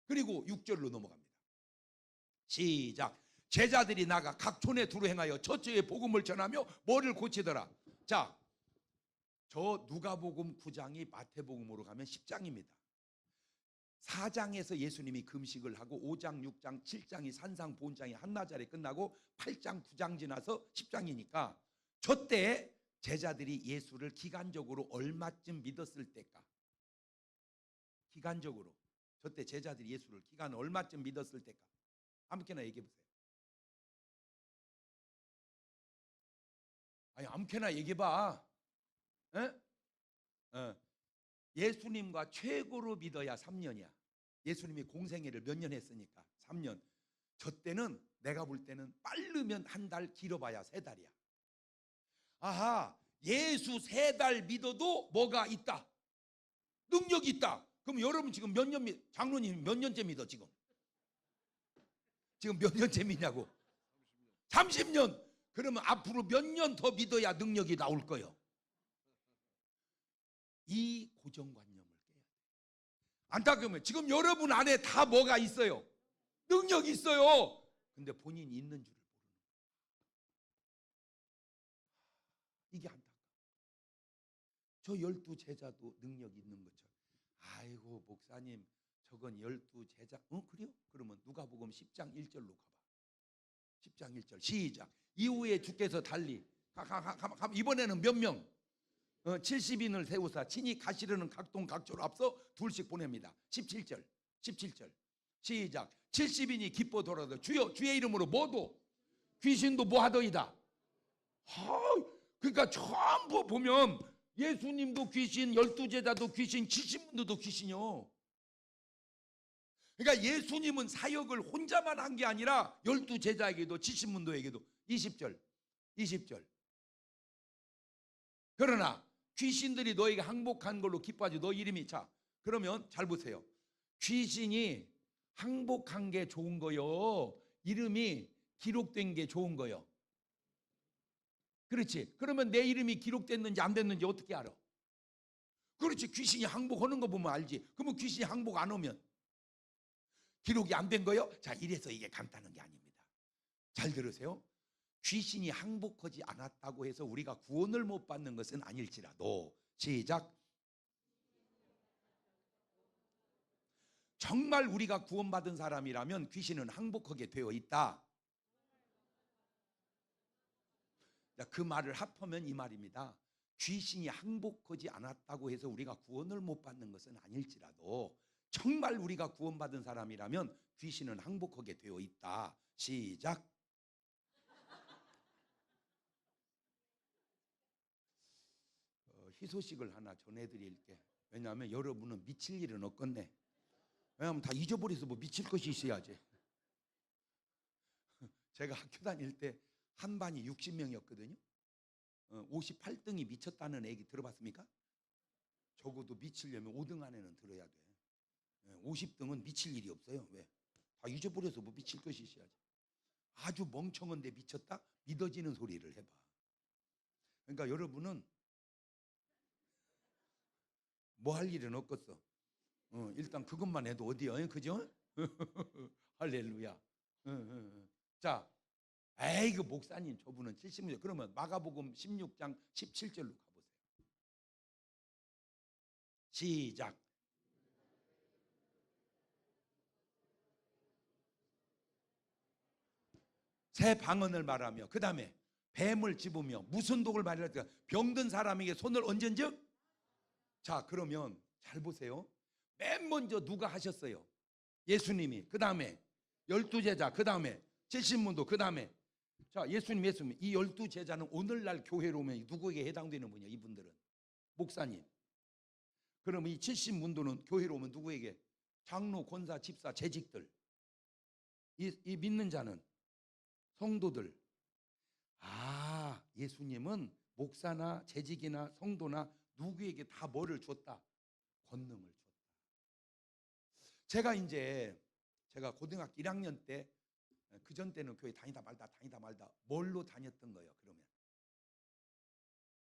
그리고 6절로 넘어갑니다. 시작. 제자들이 나가 각 촌에 두루 행하여 저쪽에 복음을 전하며 뭐를 고치더라. 자, 저 누가복음 9장이 마태복음으로 가면 10장입니다. 4장에서 예수님이 금식을 하고 5장, 6장, 7장이 산상보훈장이 한나절에 끝나고 8장, 9장 지나서 10장이니까 저때 제자들이 예수를 기간적으로 얼마쯤 믿었을 때까? 기간적으로. 저때 제자들이 예수를 기간 얼마쯤 믿었을 때까? 아무렇게나 얘기해 보세요. 아니, 아무렇게나 얘기해 봐. 예수님과 최고로 믿어야 3년이야. 예수님이 공생애를 몇 년 했으니까 3년. 저 때는 내가 볼 때는 빠르면 한 달, 길어봐야 3달이야. 아하, 예수 3달 믿어도 뭐가 있다? 능력이 있다. 그럼 여러분 지금 몇 년 장로님 몇 년째 믿어 지금? 지금 몇 년째 믿냐고? 30년. 그러면 앞으로 몇 년 더 믿어야 능력이 나올 거예요. 이 고정관념을 깨야 돼. 안타까우면 지금 여러분 안에 다 뭐가 있어요? 능력이 있어요. 근데 본인이 있는 줄을 모르는 거예요. 이게 안타까워. 저 12제자도 능력이 있는 것처럼. 아이고 목사님 저건 12제자. 그래요? 그러면 누가복음 10장 1절로 가봐. 10장 1절 시작. 이후에 주께서 달리 이번에는 몇 명? 70인을 세우사 친히 가시려는 각동 각조로 앞서 둘씩 보냅니다. 17절 시작. 70인이 기뻐 돌아서 주여 주의 이름으로 뭐도 귀신도 뭐하더이다. 그러니까 전부 보면 예수님도 귀신, 12제자도 귀신, 70분들도 귀신이요. 그러니까 예수님은 사역을 혼자만 한 게 아니라 12제자에게도 70분도에게도. 20절 그러나 귀신들이 너에게 항복한 걸로 기뻐하지 너 이름이. 자 그러면 잘 보세요. 귀신이 항복한 게 좋은 거요, 이름이 기록된 게 좋은 거요? 그렇지. 그러면 내 이름이 기록됐는지 안 됐는지 어떻게 알아? 그렇지. 귀신이 항복하는 거 보면 알지. 그러면 귀신이 항복 안 오면 기록이 안 된 거요? 자 이래서 이게 간단한 게 아닙니다. 잘 들으세요. 귀신이 항복하지 않았다고 해서 우리가 구원을 못 받는 것은 아닐지라도 시작. 정말 우리가 구원받은 사람이라면 귀신은 항복하게 되어 있다. 그 말을 합하면 이 말입니다. 귀신이 항복하지 않았다고 해서 우리가 구원을 못 받는 것은 아닐지라도 정말 우리가 구원받은 사람이라면 귀신은 항복하게 되어 있다. 시작. 희소식을 하나 전해드릴게. 왜냐하면 여러분은 미칠 일은 없겠네. 왜냐하면 다 잊어버려서 뭐 미칠 것이 있어야지. 제가 학교 다닐 때 한 반이 60명이었거든요 58등이 미쳤다는 얘기 들어봤습니까? 적어도 미치려면 5등 안에는 들어야 돼. 50등은 미칠 일이 없어요. 왜? 다 잊어버려서 뭐 미칠 것이 있어야지. 아주 멍청한데 미쳤다? 믿어지는 소리를 해봐. 그러니까 여러분은 뭐 할 일은 없겠어. 일단 그것만 해도 어디요? 그죠? 할렐루야. 자, 에이 그 목사님 저분은 70년. 그러면 마가복음 16장 17절로 가보세요. 시작. 새 방언을 말하며 그 다음에 뱀을 집으며 무슨 독을 말하니까 병든 사람에게 손을 얹은즉. 자 그러면 잘 보세요. 맨 먼저 누가 하셨어요? 예수님이. 그 다음에 12제자. 그 다음에 70문도. 그 다음에 자 예수님. 이 12제자는 오늘날 교회로 오면 누구에게 해당되는 분이야? 이분들은 목사님. 그럼 이 70문도는 교회로 오면 누구에게? 장로, 권사, 집사, 재직들. 이 믿는 자는 성도들. 아 예수님은 목사나 재직이나 성도나 누구에게 다 뭐를 줬다? 권능을 줬다. 제가 고등학교 1학년 때, 그전 때는 교회 다니다 말다 뭘로 다녔던 거예요? 그러면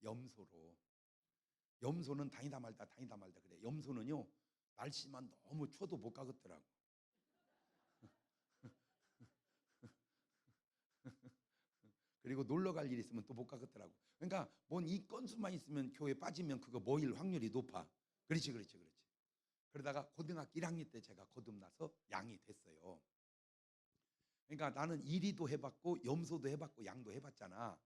염소로. 염소는 다니다 말다 그래. 염소는요 날씨만 너무 추워도 못 가겠더라고. 그리고 놀러 갈 일 있으면 또 못 가겠더라고. 그러니까 뭔 이 건수만 있으면 교회 빠지면 그거 모일 확률이 높아. 그렇지. 그러다가 고등학교 1학년 때 제가 거듭나서 양이 됐어요. 그러니까 나는 이리도 해봤고 염소도 해봤고 양도 해봤잖아.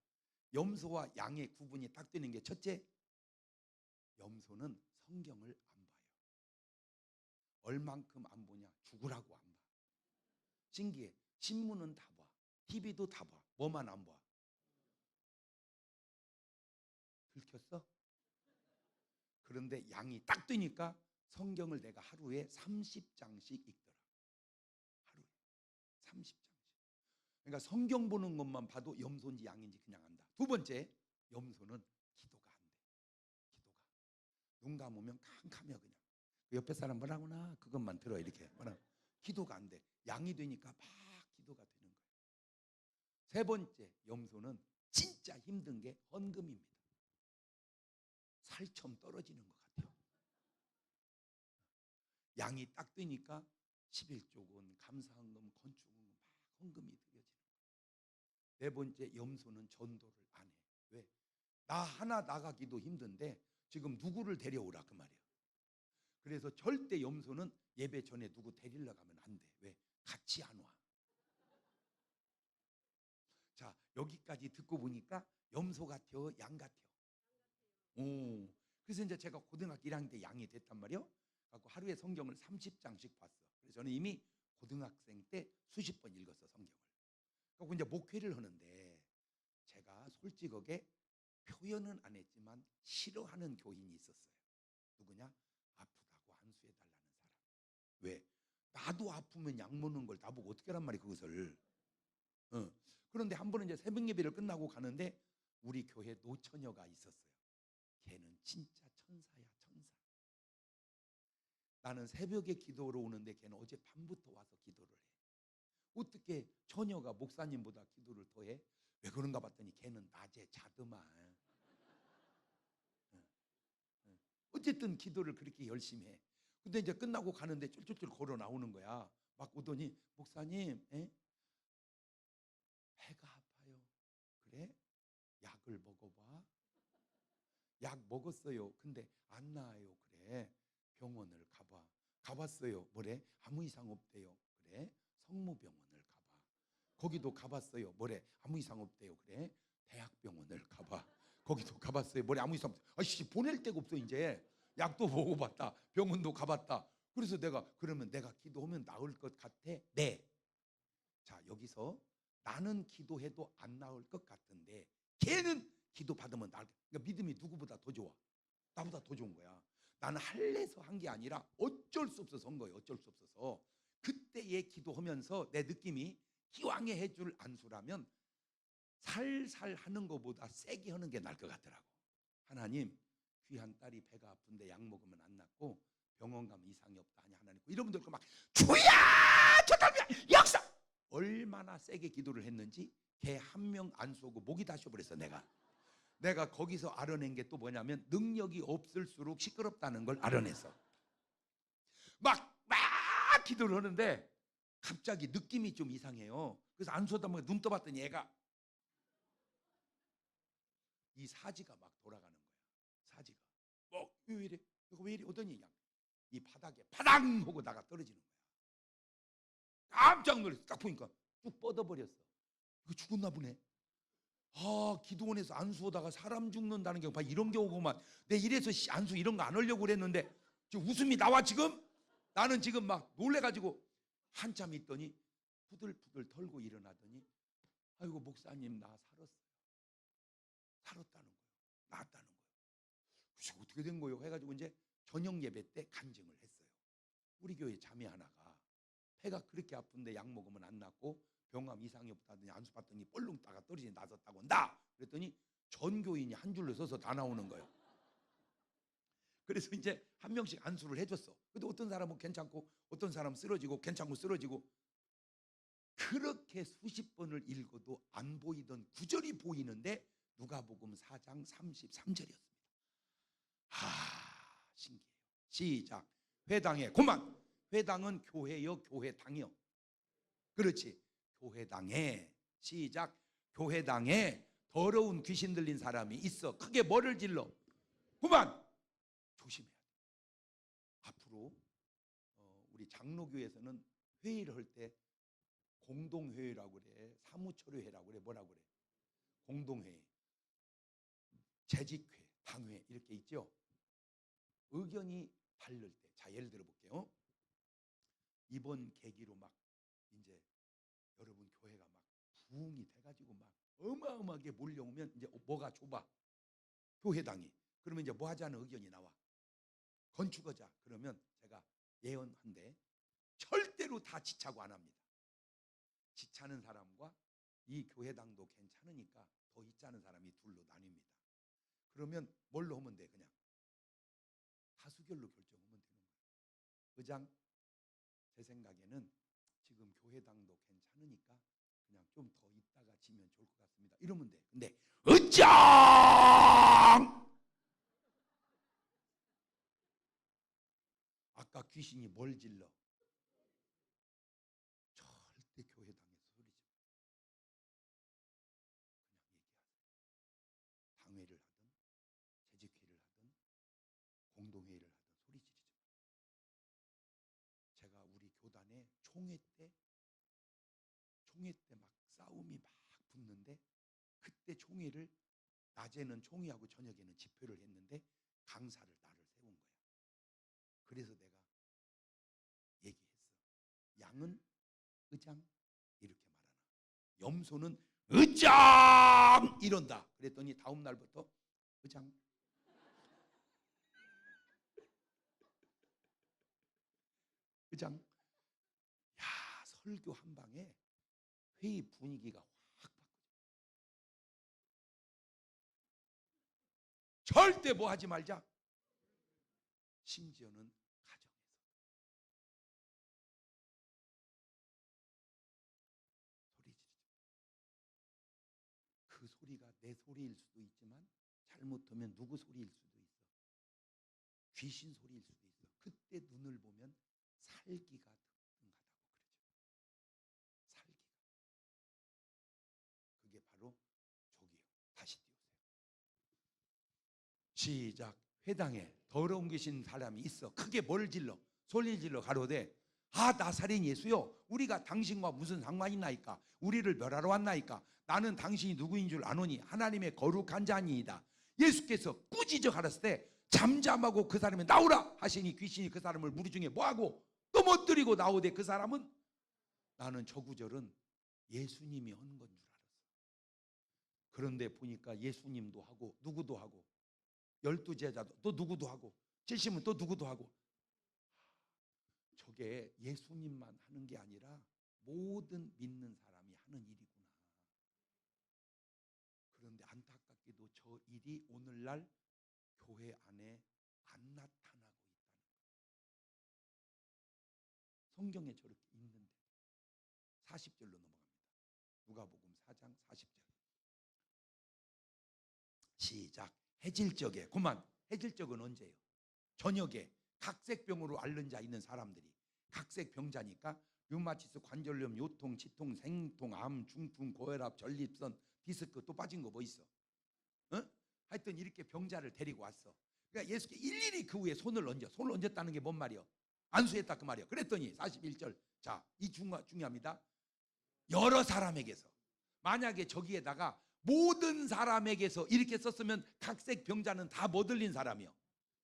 염소와 양의 구분이 딱 되는 게 첫째, 염소는 성경을 안 봐요. 얼만큼 안 보냐? 죽으라고 안 봐. 신기해. 신문은 다 봐. TV도 다 봐. 뭐만 안 봐? 들켰어? 그런데 양이 딱 되니까 성경을 내가 하루에 30장씩 읽더라. 하루에 30장씩. 그러니까 성경 보는 것만 봐도 염소인지 양인지 그냥 안다. 두 번째, 염소는 기도가 안 돼. 기도가. 눈 감으면 캄캄해 그냥. 그 옆에 사람 뭐라구나 그것만 들어 이렇게. 뭐라. 기도가 안 돼. 양이 되니까 막 기도가 되는 거예요. 세 번째, 염소는 진짜 힘든 게 헌금입니다. 살처럼 떨어지는 것 같아요. 양이 딱 되니까 11조군, 감사헌금, 건축헌금 막 헌금이 드려지는 거예요. 네 번째, 염소는 전도를 안 해. 왜? 나 하나 나가기도 힘든데 지금 누구를 데려오라 그 말이에요. 그래서 절대 염소는 예배 전에 누구 데리러 가면 안 돼. 왜? 같이 안 와. 자, 여기까지 듣고 보니까 염소 같아요, 양 같아요? 오. 그래서 이제 제가 고등학교 1학년 때 양이 됐단 말이에요. 그래서 하루에 성경을 30장씩 봤어. 그래서 저는 이미 고등학생 때 수십 번 읽었어 성경을. 그리고 이제 목회를 하는데 제가 솔직하게 표현은 안 했지만 싫어하는 교인이 있었어요. 누구냐? 아프다고 안수해달라는 사람. 왜? 나도 아프면 약 먹는 걸 나보고 어떻게 하란 말이야 그것을. 그런데 한 번은 이제 새벽 예배를 끝나고 가는데 우리 교회 노처녀가 있었어요. 걔는 진짜 천사야 천사. 나는 새벽에 기도로 오는데 걔는 어제 밤부터 와서 기도를 해. 어떻게 처녀가 목사님보다 기도를 더 해? 왜 그런가 봤더니 걔는 낮에 자더만. 어쨌든 기도를 그렇게 열심히 해. 근데 이제 끝나고 가는데 쫄쫄쫄 걸어 나오는 거야. 막 오더니 목사님, 배가 아파요. 그래? 약을 먹어봐. 약 먹었어요. 근데 안 나아요. 그래. 병원을 가봐. 가봤어요. 뭐래? 아무 이상 없대요. 그래. 성모병원을 가봐. 거기도 가봤어요. 뭐래? 아무 이상 없대요. 그래. 대학병원을 가봐. 거기도 가봤어요. 뭐래? 아무 이상 없대요. 아씨 보낼 데가 없어 이제. 약도 먹어봤다. 병원도 가봤다. 그래서 내가 그러면 내가 기도하면 나을 것 같아? 네. 자, 여기서 나는 기도해도 안 나을 것 같은데 걔는 기도 받으면 나을. 그러니까 믿음이 누구보다 더 좋아. 나보다 더 좋은 거야. 나는 할래서 한 게 아니라 어쩔 수 없어서 한 거예요. 어쩔 수 없어서. 그때에 기도하면서 내 느낌이 기왕에 해줄 안수라면 살살 하는 것보다 세게 하는 게 나을 것 같더라고. 하나님, 귀한 딸이 배가 아픈데 약 먹으면 안 낫고 병원 가면 이상이 없다 하니 하나님. 이런 분들 막 주야 저 딸이야 역사. 얼마나 세게 기도를 했는지 걔 한 명 안 쏘고 목이 다 쉬어버렸어. 내가 거기서 알아낸 게 또 뭐냐면 능력이 없을수록 시끄럽다는 걸 알아냈어. 막 기도를 하는데 갑자기 느낌이 좀 이상해요. 그래서 안 쏘다 보니까 눈 떠봤더니 얘가 이 사지가 막 돌아가는 거야. 사지가 왜 이래? 이거 왜 이래? 오더니 그냥 이 바닥에 파당 하고 나가 떨어지는 거야. 깜짝 놀랐어. 딱 보니까 쭉 뻗어버렸어. 이거 죽었나 보네. 기도원에서 안수하다가 사람 죽는다는 경우 봐. 이런 경우구만. 내 이래서 안수 이런 거 안 하려고 그랬는데 지금 웃음이 나와 지금. 나는 지금 막 놀래가지고 한참 있더니 부들부들 털고 일어나더니 아이고 목사님 나 살았어요. 살았다는 거예요. 나았다는 거예요. 그래서 어떻게 된 거예요? 해가지고 이제 저녁 예배 때 간증을 했어요. 우리 교회 자매 하나가 폐가 그렇게 아픈데 약 먹으면 안 낫고 병암 이상이 없다더니 안수 받더니 뻘렁 따가 떨어지니 나섰다고. 그랬더니 전 교인이 한 줄로 서서 다 나오는 거예요. 그래서 이제 한 명씩 안수를 해줬어. 근데 어떤 사람은 괜찮고 어떤 사람은 쓰러지고 괜찮고 쓰러지고. 그렇게 수십 번을 읽어도 안 보이던 구절이 보이는데 누가복음 4장 33절이었습니다. 신기해요. 시작. 회당에 그만. 회당은 교회요 교회당이요. 그렇지. 교회당에 시작. 교회당에 더러운 귀신 들린 사람이 있어. 크게 뭐를 질러? 그만. 조심해야 돼. 앞으로 우리 장로교에서는 회의를 할 때 공동회의라고 그래. 사무처리회라고 그래. 뭐라고 그래? 공동회의. 재직회, 당회 이렇게 있죠. 의견이 다를 때, 자 예를 들어 볼게요. 이번 계기로 막 이제 여러분 교회가 막 부흥이 돼가지고 막 어마어마하게 몰려오면 이제 뭐가 좁아? 교회당이. 그러면 이제 뭐 하자는 의견이 나와. 건축하자. 그러면 제가 예언한데 절대로 다 지차고 안 합니다. 지차는 사람과 이 교회당도 괜찮으니까 더 있자는 사람이 둘로 나뉩니다. 그러면 뭘로 하면 돼? 그냥 다수결로 결정하면 되는 거예요. 의장, 제 생각에는 지금 교회당도 괜찮으니까 그냥 좀 더 있다가 지면 좋을 것 같습니다. 이러면 돼. 근데 의장! 아까 귀신이 뭘 질러? 절대 교회당에서 소리 질러. 그냥 얘기하세요. 당회를 하든 재직회를 하든 공동회의를 하든 소리 지르지 마. 제가 우리 교단에 총회 때 막 싸움이 막 붙는데 그때 총회를 낮에는 총회하고 저녁에는 집회를 했는데 강사를 나를 세운 거야. 그래서 내가 얘기했어. 양은 의장 이렇게 말하나, 염소는 의장 이런다. 그랬더니 다음 날부터 의장. 의장. 야, 설교 한 방에 회의 분위기가 확 바뀌어져. 절대 뭐 하지 말자. 심지어는 가정에서. 소리 지르지 마. 그 소리가 내 소리일 수도 있지만 잘못하면 누구 소리일 수도 있어. 귀신 소리일 수도 있어. 그때 눈을 보면 살기가 등등하다고 그러죠. 살기가. 그게 바로 족이요. 다시 띄우세요. 시작. 회당에 더러운 귀신 사람이 있어. 크게 뭘 질러? 소리를 질러 가로되 아 나사렛 예수요, 우리가 당신과 무슨 상관이 나이까? 우리를 멸하러 왔나이까? 나는 당신이 누구인 줄 아노니 하나님의 거룩한 자니이다. 예수께서 꾸짖어 가랐을 때 잠잠하고 그 사람이 나오라 하시니 귀신이 그 사람을 무리 중에 뭐하고 떠못 들이고 나오되 그 사람은, 나는 저 구절은 예수님이 한 건 줄 알았어. 그런데 보니까 예수님도 하고 누구도 하고 12제자도 또 누구도 하고 70은 또 누구도 하고. 저게 예수님만 하는 게 아니라 모든 믿는 사람이 하는 일이구나. 그런데 안타깝게도 저 일이 오늘날 교회 안에 안 나타나고 있다는 거예요. 성경에 저렇게 있는데 40절로 넘어갑니다. 누가복음 4장 40절. 시작. 해질 적에, 그만. 해질 적은 언제예요? 저녁에 각색병으로 앓는 자 있는 사람들이, 각색병자니까 류마티스, 관절염, 요통, 치통, 생통, 암, 중풍, 고혈압, 전립선, 디스크, 또 빠진 거 뭐 있어? 어? 하여튼 이렇게 병자를 데리고 왔어. 그러니까 예수께 일일이 그 위에 손을 얹었다는 게 뭔 말이요? 안수했다 그 말이요. 그랬더니 41절. 자, 이 중요합니다. 여러 사람에게서. 만약에 저기에다가 모든 사람에게서 이렇게 썼으면 각색병자는 다 못 들린 사람이요.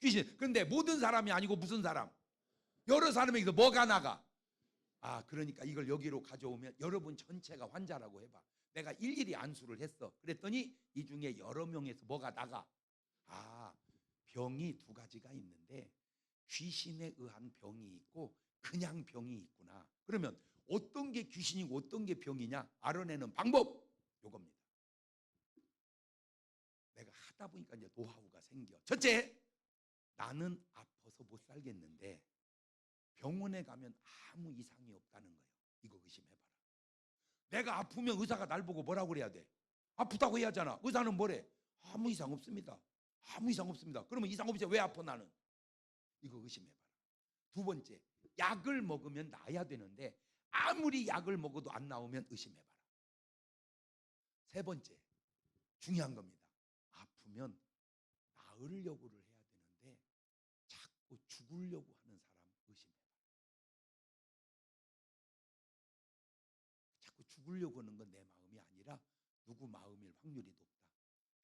귀신. 근데 모든 사람이 아니고 무슨 사람? 여러 사람에게서 뭐가 나가? 아, 그러니까 이걸 여기로 가져오면 여러분 전체가 환자라고 해봐. 내가 일일이 안수를 했어. 그랬더니 이 중에 여러 명에서 뭐가 나가? 아, 병이 두 가지가 있는데 귀신에 의한 병이 있고 그냥 병이 있구나. 그러면 어떤 게 귀신이고 어떤 게 병이냐 알아내는 방법 요겁니다. 내가 하다 보니까 이제 노하우가 생겨. 첫째, 나는 아파서 못 살겠는데 병원에 가면 아무 이상이 없다는 거예요. 이거 의심해봐라. 내가 아프면 의사가 날 보고 뭐라고 그래야 돼? 아프다고 해야 하잖아. 의사는 뭐래? 아무 이상 없습니다. 아무 이상 없습니다. 그러면 이상 없이 왜 아파 나는? 이거 의심해봐라. 두 번째, 약을 먹으면 나아야 되는데 아무리 약을 먹어도 안 나오면 의심해봐라. 세 번째, 중요한 겁니다. 아프면 나으려고를 해야 되는데 자꾸 죽으려고 하는 사람 의심해봐라. 자꾸 죽으려고 하는 건 내 마음이 아니라 누구 마음일 확률이 높다.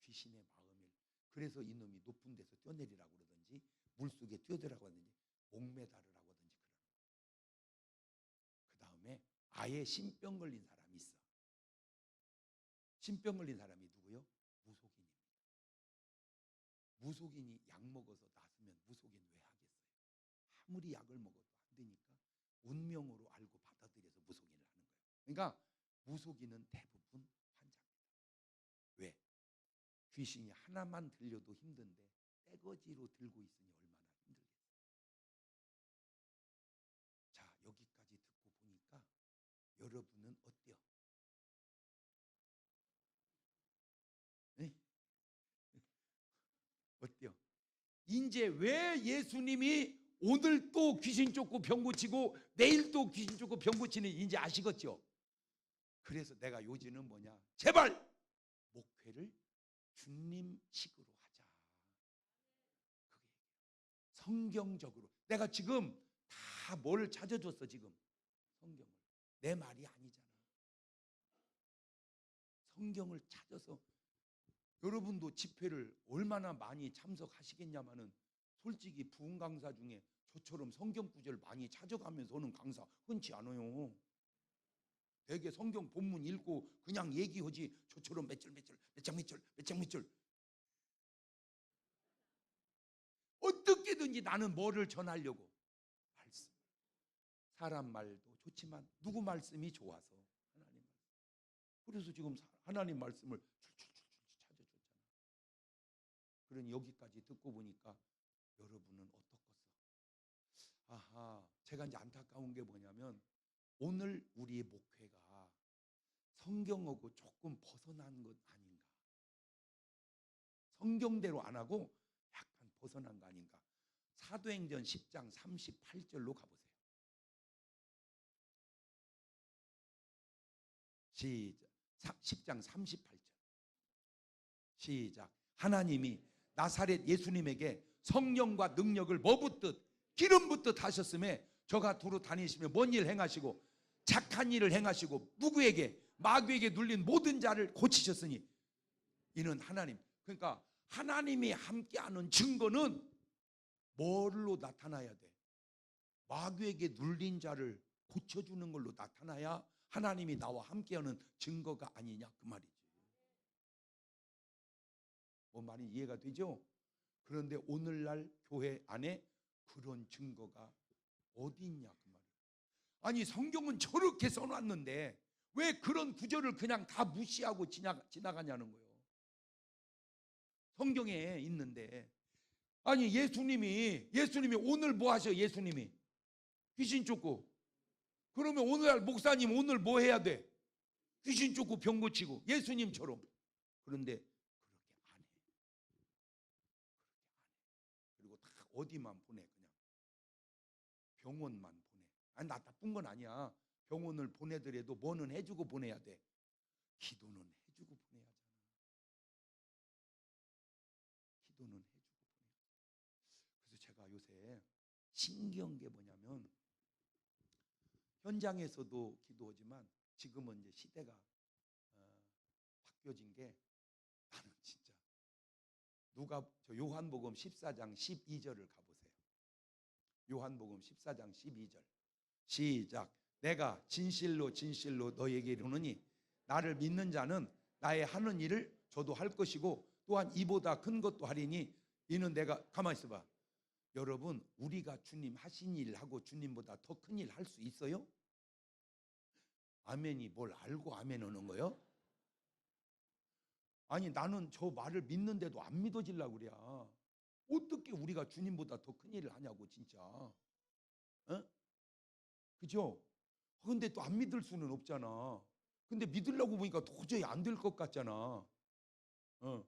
귀신의 마음일. 그래서 이놈이 높은 데서 뛰어내리라고 그러든지 물속에 뛰어들라고 하든지 목매달으라고 하든지 그러는 거예요. 그 다음에 아예 신병 걸린 사람이 있어. 신병 걸린 사람이 누구요? 무속인입니다. 무속인이 약 먹어서 낫으면 무속인 왜 하겠어요? 아무리 약을 먹어도 안 되니까 운명으로 알고 받아들여서 무속인을 하는 거예요. 그러니까 무속인은 대부분 환자입니다. 왜? 귀신이 하나만 들려도 힘든데 떼거지로 들고 있으니 얼마나 힘들겠어요. 자, 여기까지 듣고 보니까 여러분은 어때요? 네? 어때요? 이제 왜 예수님이 오늘 또 귀신 쫓고 병 고치고 내일 또 귀신 쫓고 병 고치는 이제 아시겠죠? 그래서 내가 요지는 뭐냐? 제발 목회를 주님식으로 하자. 그게 성경적으로. 내가 지금 다 뭘 찾아줬어 지금? 성경을. 내 말이 아니잖아. 성경을 찾아서 여러분도 집회를 얼마나 많이 참석하시겠냐마는 솔직히 부흥 강사 중에 저처럼 성경 구절 많이 찾아가면서 오는 강사 흔치 않아요. 되게 성경 본문 읽고 그냥 얘기하지 저처럼 몇 절 몇 절 몇 장 몇 절 몇 장 몇 절 어떻게든지 나는 뭐를 전하려고 말씀. 사람 말도 좋지만 누구 말씀이 좋아서 하나님 말씀. 그래서 지금 하나님 말씀을 줄줄줄줄 찾아줬잖아. 그러니 여기까지 듣고 보니까 여러분은 어떻겠어? 아하, 제가 이제 안타까운 게 뭐냐면 오늘 우리의 목회가 성경하고 조금 벗어난 것 아닌가? 성경대로 안 하고 약간 벗어난 거 아닌가? 사도행전 10장 38절로 가보세요. 시작. 10장 38절. 시작. 하나님이 나사렛 예수님에게 성령과 능력을 뭐 붓듯 기름 붓듯 하셨음에 저가 두루 다니시며 뭔 일 행하시고 착한 일을 행하시고 누구에게 마귀에게 눌린 모든 자를 고치셨으니 이는 하나님. 그러니까 하나님이 함께하는 증거는 뭘로 나타나야 돼? 마귀에게 눌린 자를 고쳐주는 걸로 나타나야 하나님이 나와 함께하는 증거가 아니냐 그 말이지. 뭐 말이 이해가 되죠? 그런데 오늘날 교회 안에 그런 증거가 어디 있냐 그 말이에요. 아니 성경은 저렇게 써놨는데 왜 그런 구절을 그냥 다 무시하고 지나가냐는 거예요. 성경에 있는데. 아니 예수님이 오늘 뭐 하셔? 예수님이 귀신 쫓고. 그러면 오늘날 목사님 오늘 뭐 해야 돼? 귀신 쫓고 병 고치고 예수님처럼. 그런데 그렇게 안 해. 그리고 다 어디만 보내 그냥 병원만 보내. 아니 나 나쁜 건 아니야. 병원을 보내더라도 뭐는 해주고 보내야 돼? 기도는 해주고 보내야 하잖아. 기도는 해주고 보내야 돼. 그래서 제가 요새 신기한 게 뭐냐면 현장에서도 기도하지만 지금은 이제 시대가 바뀌어진 게 나는 진짜 저 요한복음 14장 12절을 가보세요. 요한복음 14장 12절. 시작. 내가 진실로 진실로 너에게 이르노니 나를 믿는 자는 나의 하는 일을 저도 할 것이고 또한 이보다 큰 것도 하리니 이는 내가 가만히 있어봐. 여러분 우리가 주님 하신 일 하고 주님보다 더 큰 일 할 수 있어요? 아멘이 뭘 알고 아멘 하는 거요? 아니 나는 저 말을 믿는데도 안 믿어지려고 그래. 어떻게 우리가 주님보다 더 큰 일을 하냐고 진짜. 어? 그죠? 근데 또 안 믿을 수는 없잖아. 근데 믿으려고 보니까 도저히 안 될 것 같잖아. 야,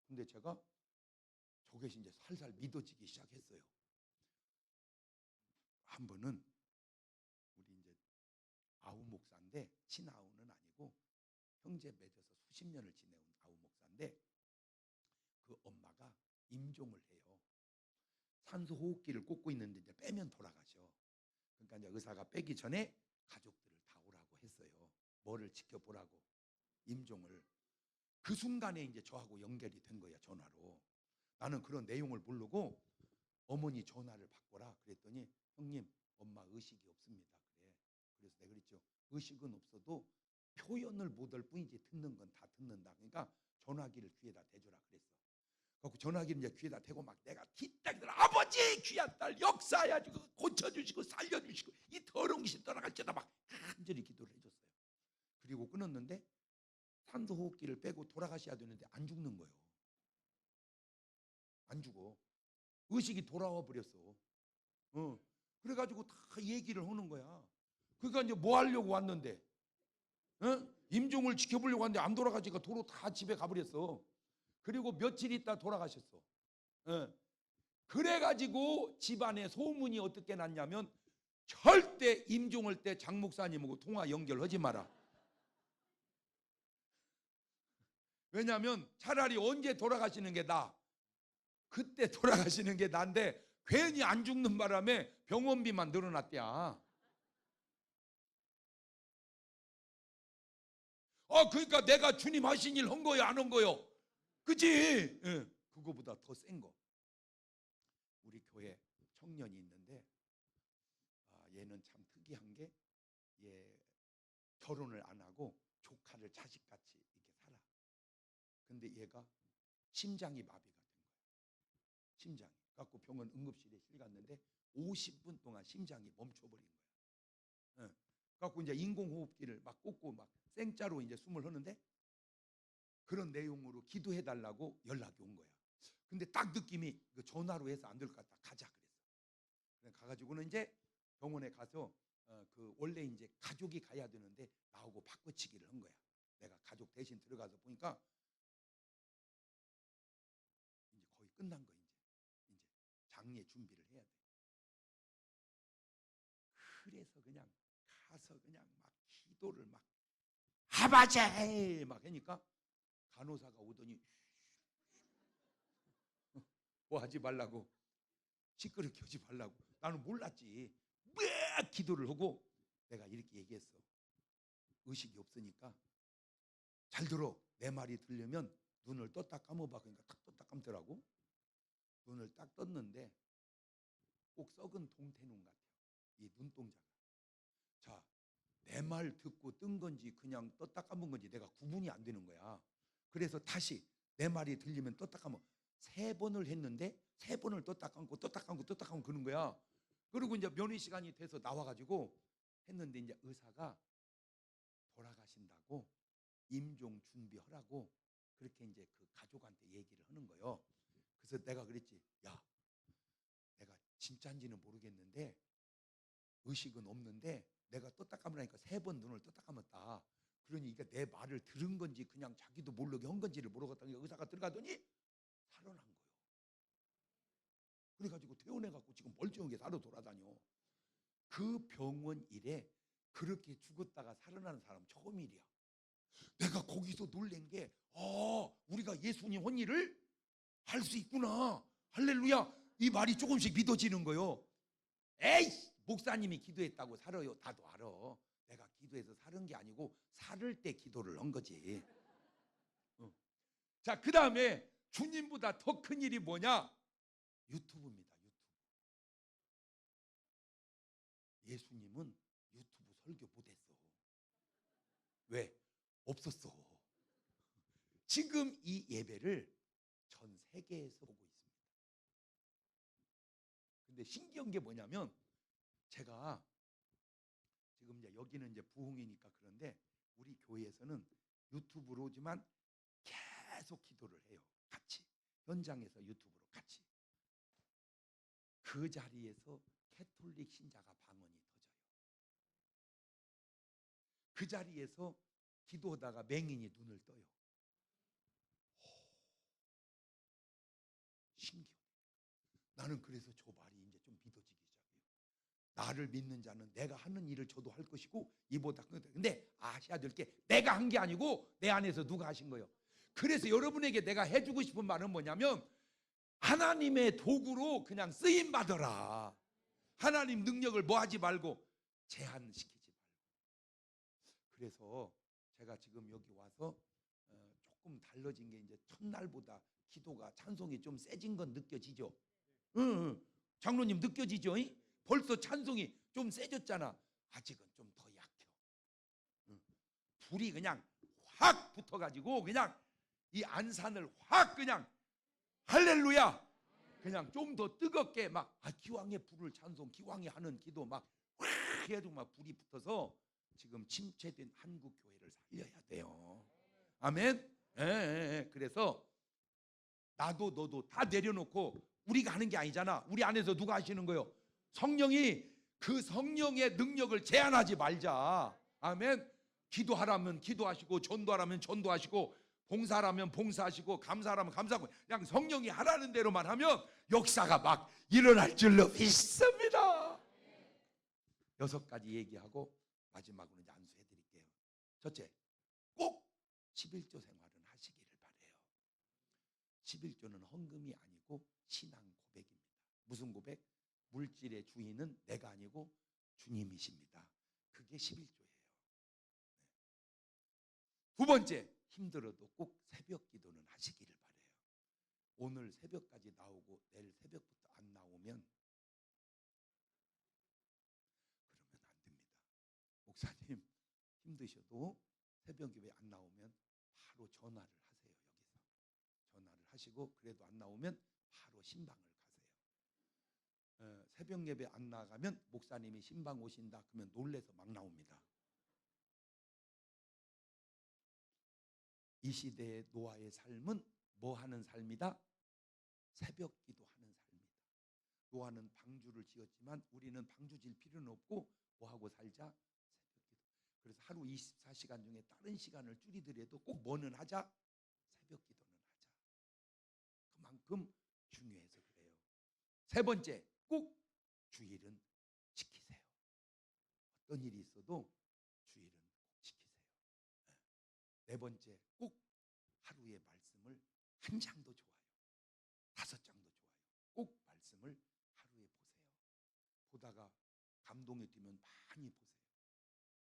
근데 제가 저것이 이제 살살 믿어지기 시작했어요. 한 번은 우리 이제 아우 목사인데 친아우는 아니고 형제 맺어서 수십 년을 지내온 아우 목사인데 그 엄마가 임종을 해요. 산소 호흡기를 꽂고 있는데 이제 빼면 돌아가셔. 그러니까 이제 의사가 빼기 전에 가족들을 다 오라고 했어요. 뭐를 지켜보라고. 임종을. 그 순간에 이제 저하고 연결이 된 거야, 전화로. 나는 그런 내용을 모르고 어머니 전화를 받거라 그랬더니, 형님, 엄마 의식이 없습니다. 그래. 그래서 내가 그랬죠. 의식은 없어도 표현을 못할 뿐이지 듣는 건 다 듣는다. 그러니까 전화기를 귀에다 대줘라 그랬어. 그래서 전화기를 이제 귀에다 대고 막 내가 뒤딱들, 아버지 귀한 딸 역사해가지고 고쳐주시고 살려주시고 이 더러운 귀신 떠나갈지어다 막 간절히 기도를 해줬어요. 그리고 끊었는데 산소 호흡기를 빼고 돌아가셔야 되는데 안 죽는 거예요. 안 죽어. 의식이 돌아와 버렸어. 그래가지고 다 얘기를 하는 거야. 그러니까 이제 뭐 하려고 왔는데, 임종을 지켜보려고 왔는데 안 돌아가지니까 도로 다 집에 가버렸어. 그리고 며칠 있다 돌아가셨어. 그래가지고 집안에 소문이 어떻게 났냐면, 절대 임종할 때 장 목사님하고 통화 연결하지 마라. 왜냐하면 차라리 언제 돌아가시는 게 나아. 그때 돌아가시는 게 나은데 괜히 안 죽는 바람에 병원비만 늘어났대야. 그러니까 내가 주님 하신 일 한 거요, 안 한 거요? 그치? 그거보다 더 센 거. 우리 교회 청년이 있는데, 얘는 참 특이한 게, 얘 결혼을 안 하고 조카를 자식같이 이렇게 살아. 근데 얘가 심장이 마비가 된 거야. 심장이. 갖고 병원 응급실에 실갔는데 50분 동안 심장이 멈춰버린 거야. 갖고 이제 인공호흡기를 막 꽂고 막 생짜로 이제 숨을 하는데, 그런 내용으로 기도해 달라고 연락이 온 거야. 근데 딱 느낌이 전화로 해서 안 될 것 같다. 가자 그랬어. 그래 가가지고는 이제 병원에 가서 그 원래 이제 가족이 가야 되는데 나하고 바꿔치기를 한 거야. 내가 가족 대신 들어가서 보니까 이제 거의 끝난 거야. 이제 장례 준비를 해야 돼. 그래서 그냥 가서 그냥 막 기도를 막 아바제 막 하니까 간호사가 오더니 뭐 하지 말라고, 시끄럽게 하지 말라고. 나는 몰랐지. 막 기도를 하고 내가 이렇게 얘기했어. 의식이 없으니까 잘 들어. 내 말이 들려면 눈을 떴다 감아봐. 그러니까 딱 떴다 감더라고. 눈을 딱 떴는데 꼭 썩은 동태눈 같아요, 이 눈동자가. 자, 내 말 듣고 뜬 건지 그냥 떴다 감은 건지 내가 구분이 안 되는 거야. 그래서 다시 내 말이 들리면 떴다 감아. 3번을 했는데 3번을 떴다 감고 떴다 감고 떴다 감고 그런 거야. 그리고 이제 면회 시간이 돼서 나와가지고 했는데 이제 의사가 돌아가신다고 임종 준비하라고 그렇게 이제 그 가족한테 얘기를 하는 거예요. 그래서 내가 그랬지. 야, 내가 진짜인지는 모르겠는데 의식은 없는데 내가 떴다 감으라니까 3번 눈을 떴다 감았다. 그러니까 내 말을 들은 건지 그냥 자기도 모르게 한 건지를 모르겠다니까 의사가 들어가더니 살아난 거예요. 그래가지고 퇴원해갖고 지금 멀쩡하게 살아 돌아다녀. 그 병원 일에 그렇게 죽었다가 살아나는 사람 처음이야. 내가 거기서 놀란 게, 우리가 예수님 한 일을 할 수 있구나. 할렐루야. 이 말이 조금씩 믿어지는 거요. 에이, 목사님이 기도했다고 살아요. 다도 알아. 내가 기도해서 사는 게 아니고 살을 때 기도를 한 거지. 자, 그 다음에 주님보다 더 큰 일이 뭐냐? 유튜브입니다. 유튜브. 예수님은 유튜브 설교 못했어. 왜? 없었어. 지금 이 예배를 전 세계에서 보고 있습니다. 근데 신기한 게 뭐냐면, 제가 지금 이제 여기는 이제 부흥이니까 그런데 우리 교회에서는 유튜브로지만 계속 기도를 해요. 같이 현장에서 유튜브로 같이. 그 자리에서 캐톨릭 신자가 방언이 터져요. 그 자리에서 기도하다가 맹인이 눈을 떠요. 신기해. 나는 그래서 저 말이 이제 좀 믿어지기 시작해요. 나를 믿는 자는 내가 하는 일을 저도 할 것이고 이보다 근데 아셔야 될 게 내가 한 게 아니고 내 안에서 누가 하신 거예요. 그래서 여러분에게 내가 해주고 싶은 말은 뭐냐면, 하나님의 도구로 그냥 쓰임 받아라. 하나님 능력을 뭐 하지 말고 제한시키지 말고. 그래서 제가 지금 여기 와서 조금 달라진 게 이제 첫날보다 기도가 찬송이 좀 세진 건 느껴지죠? 응. 장로님 느껴지죠? 벌써 찬송이 좀 세졌잖아. 아직은 좀 더 약혀. 불이 그냥 확 붙어가지고 그냥 이 안산을 확 그냥 할렐루야 그냥 좀 더 뜨겁게 막 기왕의 불을 찬송 기왕에 하는 기도 막 확 해도 막 불이 붙어서 지금 침체된 한국 교회를 살려야 돼요. 아멘. 그래서 나도 너도 다 내려놓고 우리가 하는 게 아니잖아. 우리 안에서 누가 하시는 거요? 성령이. 그 성령의 능력을 제한하지 말자. 아멘. 기도하라면 기도하시고 전도하라면 전도하시고 봉사하라면 봉사하시고 감사하라면 감사하고 그냥 성령이 하라는 대로만 하면 역사가 막 일어날 줄로 믿습니다. 6가지 얘기하고 마지막으로 이제 안수해 드릴게요. 첫째, 꼭 11조 생활은 하시기를 바라요. 11조는 헌금이 아니고 신앙 고백입니다. 무슨 고백? 물질의 주인은 내가 아니고 주님이십니다. 그게 11조예요. 두 번째, 힘들어도 꼭 새벽 기도는 하시기를 바라요. 오늘 새벽까지 나오고 내일 새벽부터 안 나오면 그러면 안 됩니다. 목사님 힘드셔도 새벽 예배 안 나오면 바로 전화를 하세요. 여기서 전화를 하시고 그래도 안 나오면 바로 신방을 가세요. 새벽 예배 안 나가면 목사님이 신방 오신다 그러면 놀래서 막 나옵니다. 이 시대의 노아의 삶은 뭐 하는 삶이다? 새벽 기도하는 삶이다. 노아는 방주를 지었지만 우리는 방주 질 필요는 없고 뭐 하고 살자? 새벽 기도. 그래서 하루 24시간 중에 다른 시간을 줄이더라도 꼭 뭐는 하자? 새벽 기도는 하자. 그만큼 중요해서 그래요. 세 번째, 꼭 주일은 지키세요. 어떤 일이 있어도 주일은 꼭 지키세요. 네 번째, 꼭 하루의 말씀을 1장도 좋아요. 5장도 좋아요. 꼭 말씀을 하루에 보세요. 보다가 감동이 되면 많이 보세요.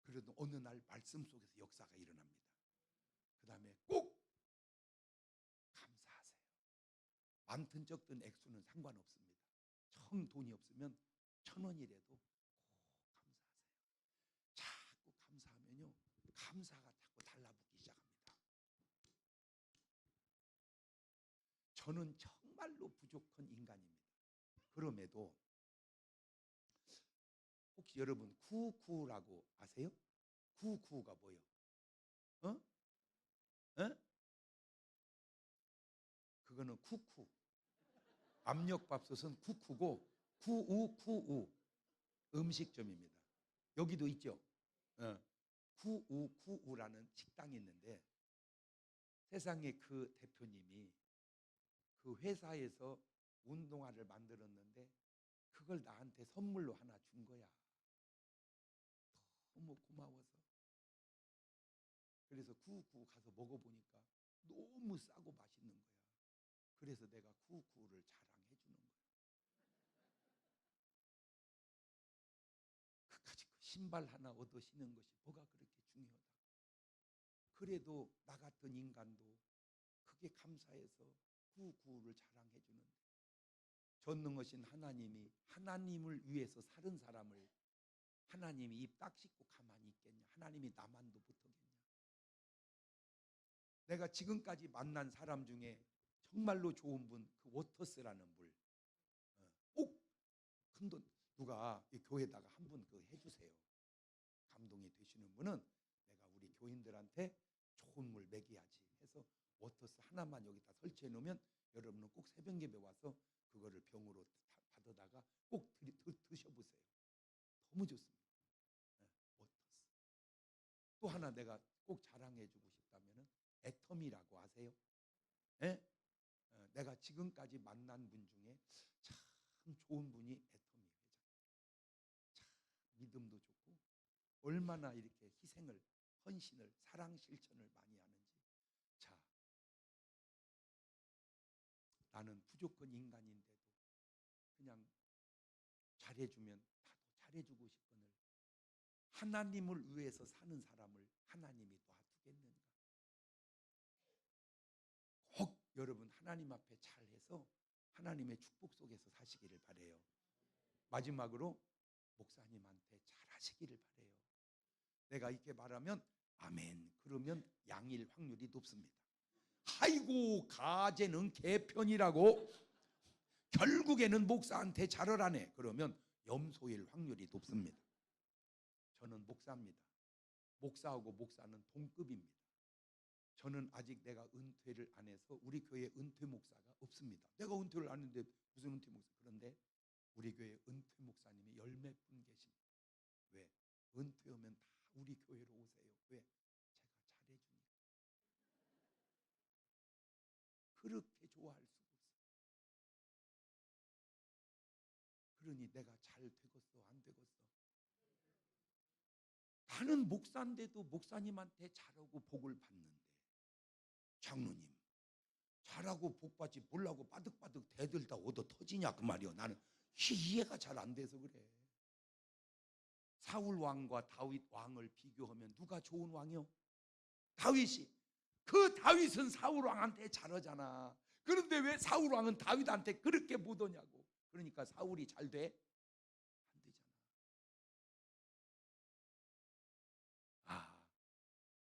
그래도 어느 날 말씀 속에서 역사가 일어납니다. 그 다음에 꼭 감사하세요. 많든 적든 액수는 상관없습니다. 정 돈이 없으면 1,000원이라도 꼭 감사하세요. 자꾸 감사하면요 감사가 자꾸 달라붙기 시작합니다. 저는 정말로 부족한 인간입니다. 그럼에도 혹시 여러분 쿠쿠라고 아세요? 쿠쿠가 뭐예요? 어? 그거는 쿠쿠. 압력밥솥은 쿠쿠고 쿠우 음식점입니다. 여기도 있죠. 쿠우라는 식당이 있는데 세상에 그 대표님이 그 회사에서 운동화를 만들었는데 그걸 나한테 선물로 하나 준 거야. 너무 고마워서. 그래서 쿠우쿠 가서 먹어보니까 너무 싸고 맛있는 거야. 그래서 내가 쿠우쿠를 자랑해 주는 거야. 그까짓 신발 하나 얻어 신는 것이 뭐가 그렇게 중요하다. 그래도 나 같은 인간도 그게 감사해서 쿠우쿠를 자랑해 주는데 전능하신 하나님이 하나님을 위해서 사는 사람을 하나님이 입 딱 씻고 가만히 있겠냐? 하나님이 나만도 못하겠냐? 내가 지금까지 만난 사람 중에 정말로 좋은 분, 그 워터스라는 분, 꼭 큰 돈 누가 이 교회에다가 한 분 그 해주세요. 감동이 되시는 분은 내가 우리 교인들한테 좋은 물 먹여야지 해서 워터스 하나만 여기다 설치해 놓으면 여러분은 꼭 새벽 예배 와서 그거를 병으로 받아다가 꼭 드셔보세요. 너무 좋습니다. 워터스. 또 하나 내가 꼭 자랑해주고 싶다면은 애텀이라고 아세요? 예? 내가 지금까지 만난 분 중에 참 좋은 분이 애텀이 회장. 참 믿음도 좋고 얼마나 이렇게 희생을, 헌신을, 사랑 실천을 많이 하는지. 자, 나는 부족한 인간인데도 그냥 잘해주면 나도 잘해주고 싶거늘 하나님을 위해서 사는 사람을 하나님이 놔두겠는가? 여러분 하나님 앞에 잘해서 하나님의 축복 속에서 사시기를 바래요. 마지막으로 목사님한테 잘하시기를 바래요. 내가 이렇게 말하면 아멘 그러면 양일 확률이 높습니다. 아이고 가재는 개편이라고 결국에는 목사한테 잘하라네 그러면 염소일 확률이 높습니다. 저는 목사입니다. 목사하고 목사는 동급입니다. 저는 아직 내가 은퇴를 안 해서 우리 교회에 은퇴 목사가 없습니다. 내가 은퇴를 안 했는데 무슨 은퇴 목사. 그런데 우리 교회에 은퇴 목사님이 열몇 분 계십니다. 왜? 은퇴하면 다 우리 교회로 오세요. 왜? 제가 잘해주니까. 그렇게 좋아할 수가 없어요. 그러니 내가 잘 되겠어 안 되겠어. 나는 목사인데도 목사님한테 잘하고 복을 받는데 장로님 잘하고 복 받지 몰라고 바득바득 대들다 얻어 터지냐 그 말이요. 나는 이해가 잘 안 돼서 그래. 사울 왕과 다윗 왕을 비교하면 누가 좋은 왕이요? 다윗이. 그 다윗은 사울 왕한테 잘하잖아. 그런데 왜 사울 왕은 다윗한테 그렇게 못 오냐고. 그러니까 사울이 잘 돼? 안 되잖아.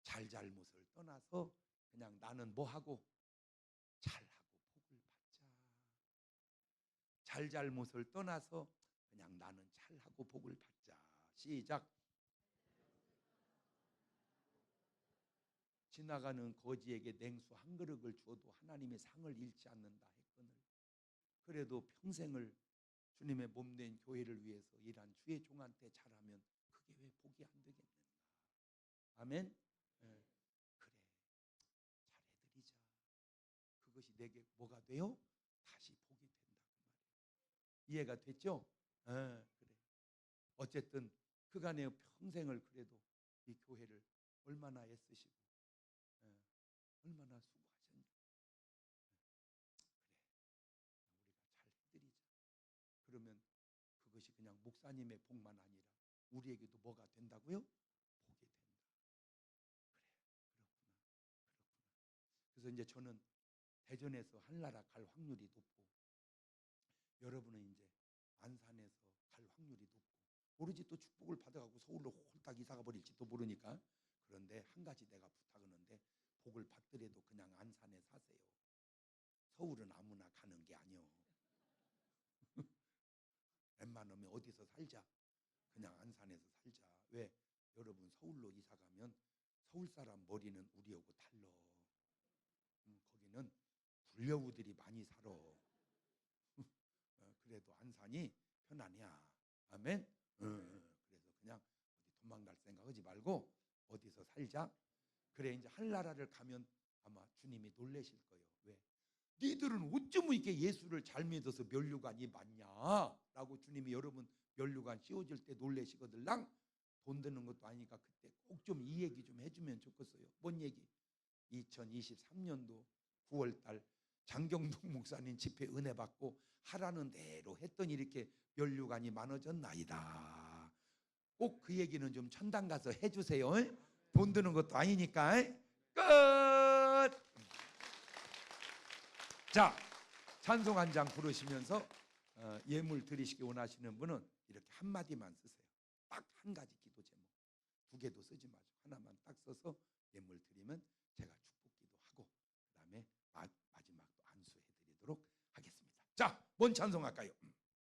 잘잘못을 떠나서 그냥 나는 뭐하고 잘하고 복을 받자. 잘잘못을 떠나서 그냥 나는 잘하고 복을 받자. 시작. 지나가는 거지에게 냉수 한 그릇을 주어도 하나님의 상을 잃지 않는다 했거늘. 그래도 평생을 주님의 몸된 교회를 위해서 일한 주의 종한테 잘하면 그게 왜 복이 안 되겠는가. 아멘. 네. 그래 잘해드리자. 그것이 내게 뭐가 돼요? 다시 복이 된다 그 말이에요. 이해가 됐죠? 그래. 어쨌든 그간의 평생을 그래도 이 교회를 얼마나 애쓰시고 얼마나 수고하셨냐. 그래 우리가 잘 해드리자. 그러면 그것이 그냥 목사님의 복만 아니라 우리에게도 뭐가 된다고요? 복이 된다. 그래 그렇구나. 그래서 이제 저는 대전에서 한나라 갈 확률이 높고 여러분은 이제 안산에서 갈 확률이 높고 모르지 또 축복을 받아가고 서울로 홀딱 이사가 버릴지도 모르니까. 그런데 한 가지 내가 부탁하는데 복을 받더라도 그냥 안산에 사세요. 서울은 아무나 가는 게 아니요. 웬만하면 어디서 살자. 그냥 안산에서 살자. 왜? 여러분 서울로 이사 가면 서울 사람 머리는 우리하고 달라. 거기는 불려우들이 많이 살아. 그래도 안산이 편하냐. 아멘. 그래서 그냥 어디 도망갈 생각하지 말고 어디서 살자. 그래 이제 한나라를 가면 아마 주님이 놀라실 거예요. 왜? 니들은 어쩜 이렇게 예수를 잘 믿어서 면류관이 많냐 라고 주님이 여러분 면류관 씌워줄 때 놀라시거들랑. 돈 드는 것도 아니니까 그때 꼭 좀 이 얘기 좀 해주면 좋겠어요. 뭔 얘기? 2023년도 9월달 장경동 목사님 집회 은혜 받고 하라는 대로 했더니 이렇게 면류관이 많아졌나이다. 꼭 그 얘기는 좀 천당 가서 해주세요. 돈 드는 것도 아니니까. 끝. 자, 찬송 한 장 부르시면서 예물 드리시기 원하시는 분은 이렇게 한마디만 쓰세요. 딱 한 가지 기도 제목. 두 개도 쓰지 마시고 하나만 딱 써서 예물 드리면 제가 축복기도 하고 그 다음에 마지막도 안수해 드리도록 하겠습니다. 자, 뭔 찬송할까요?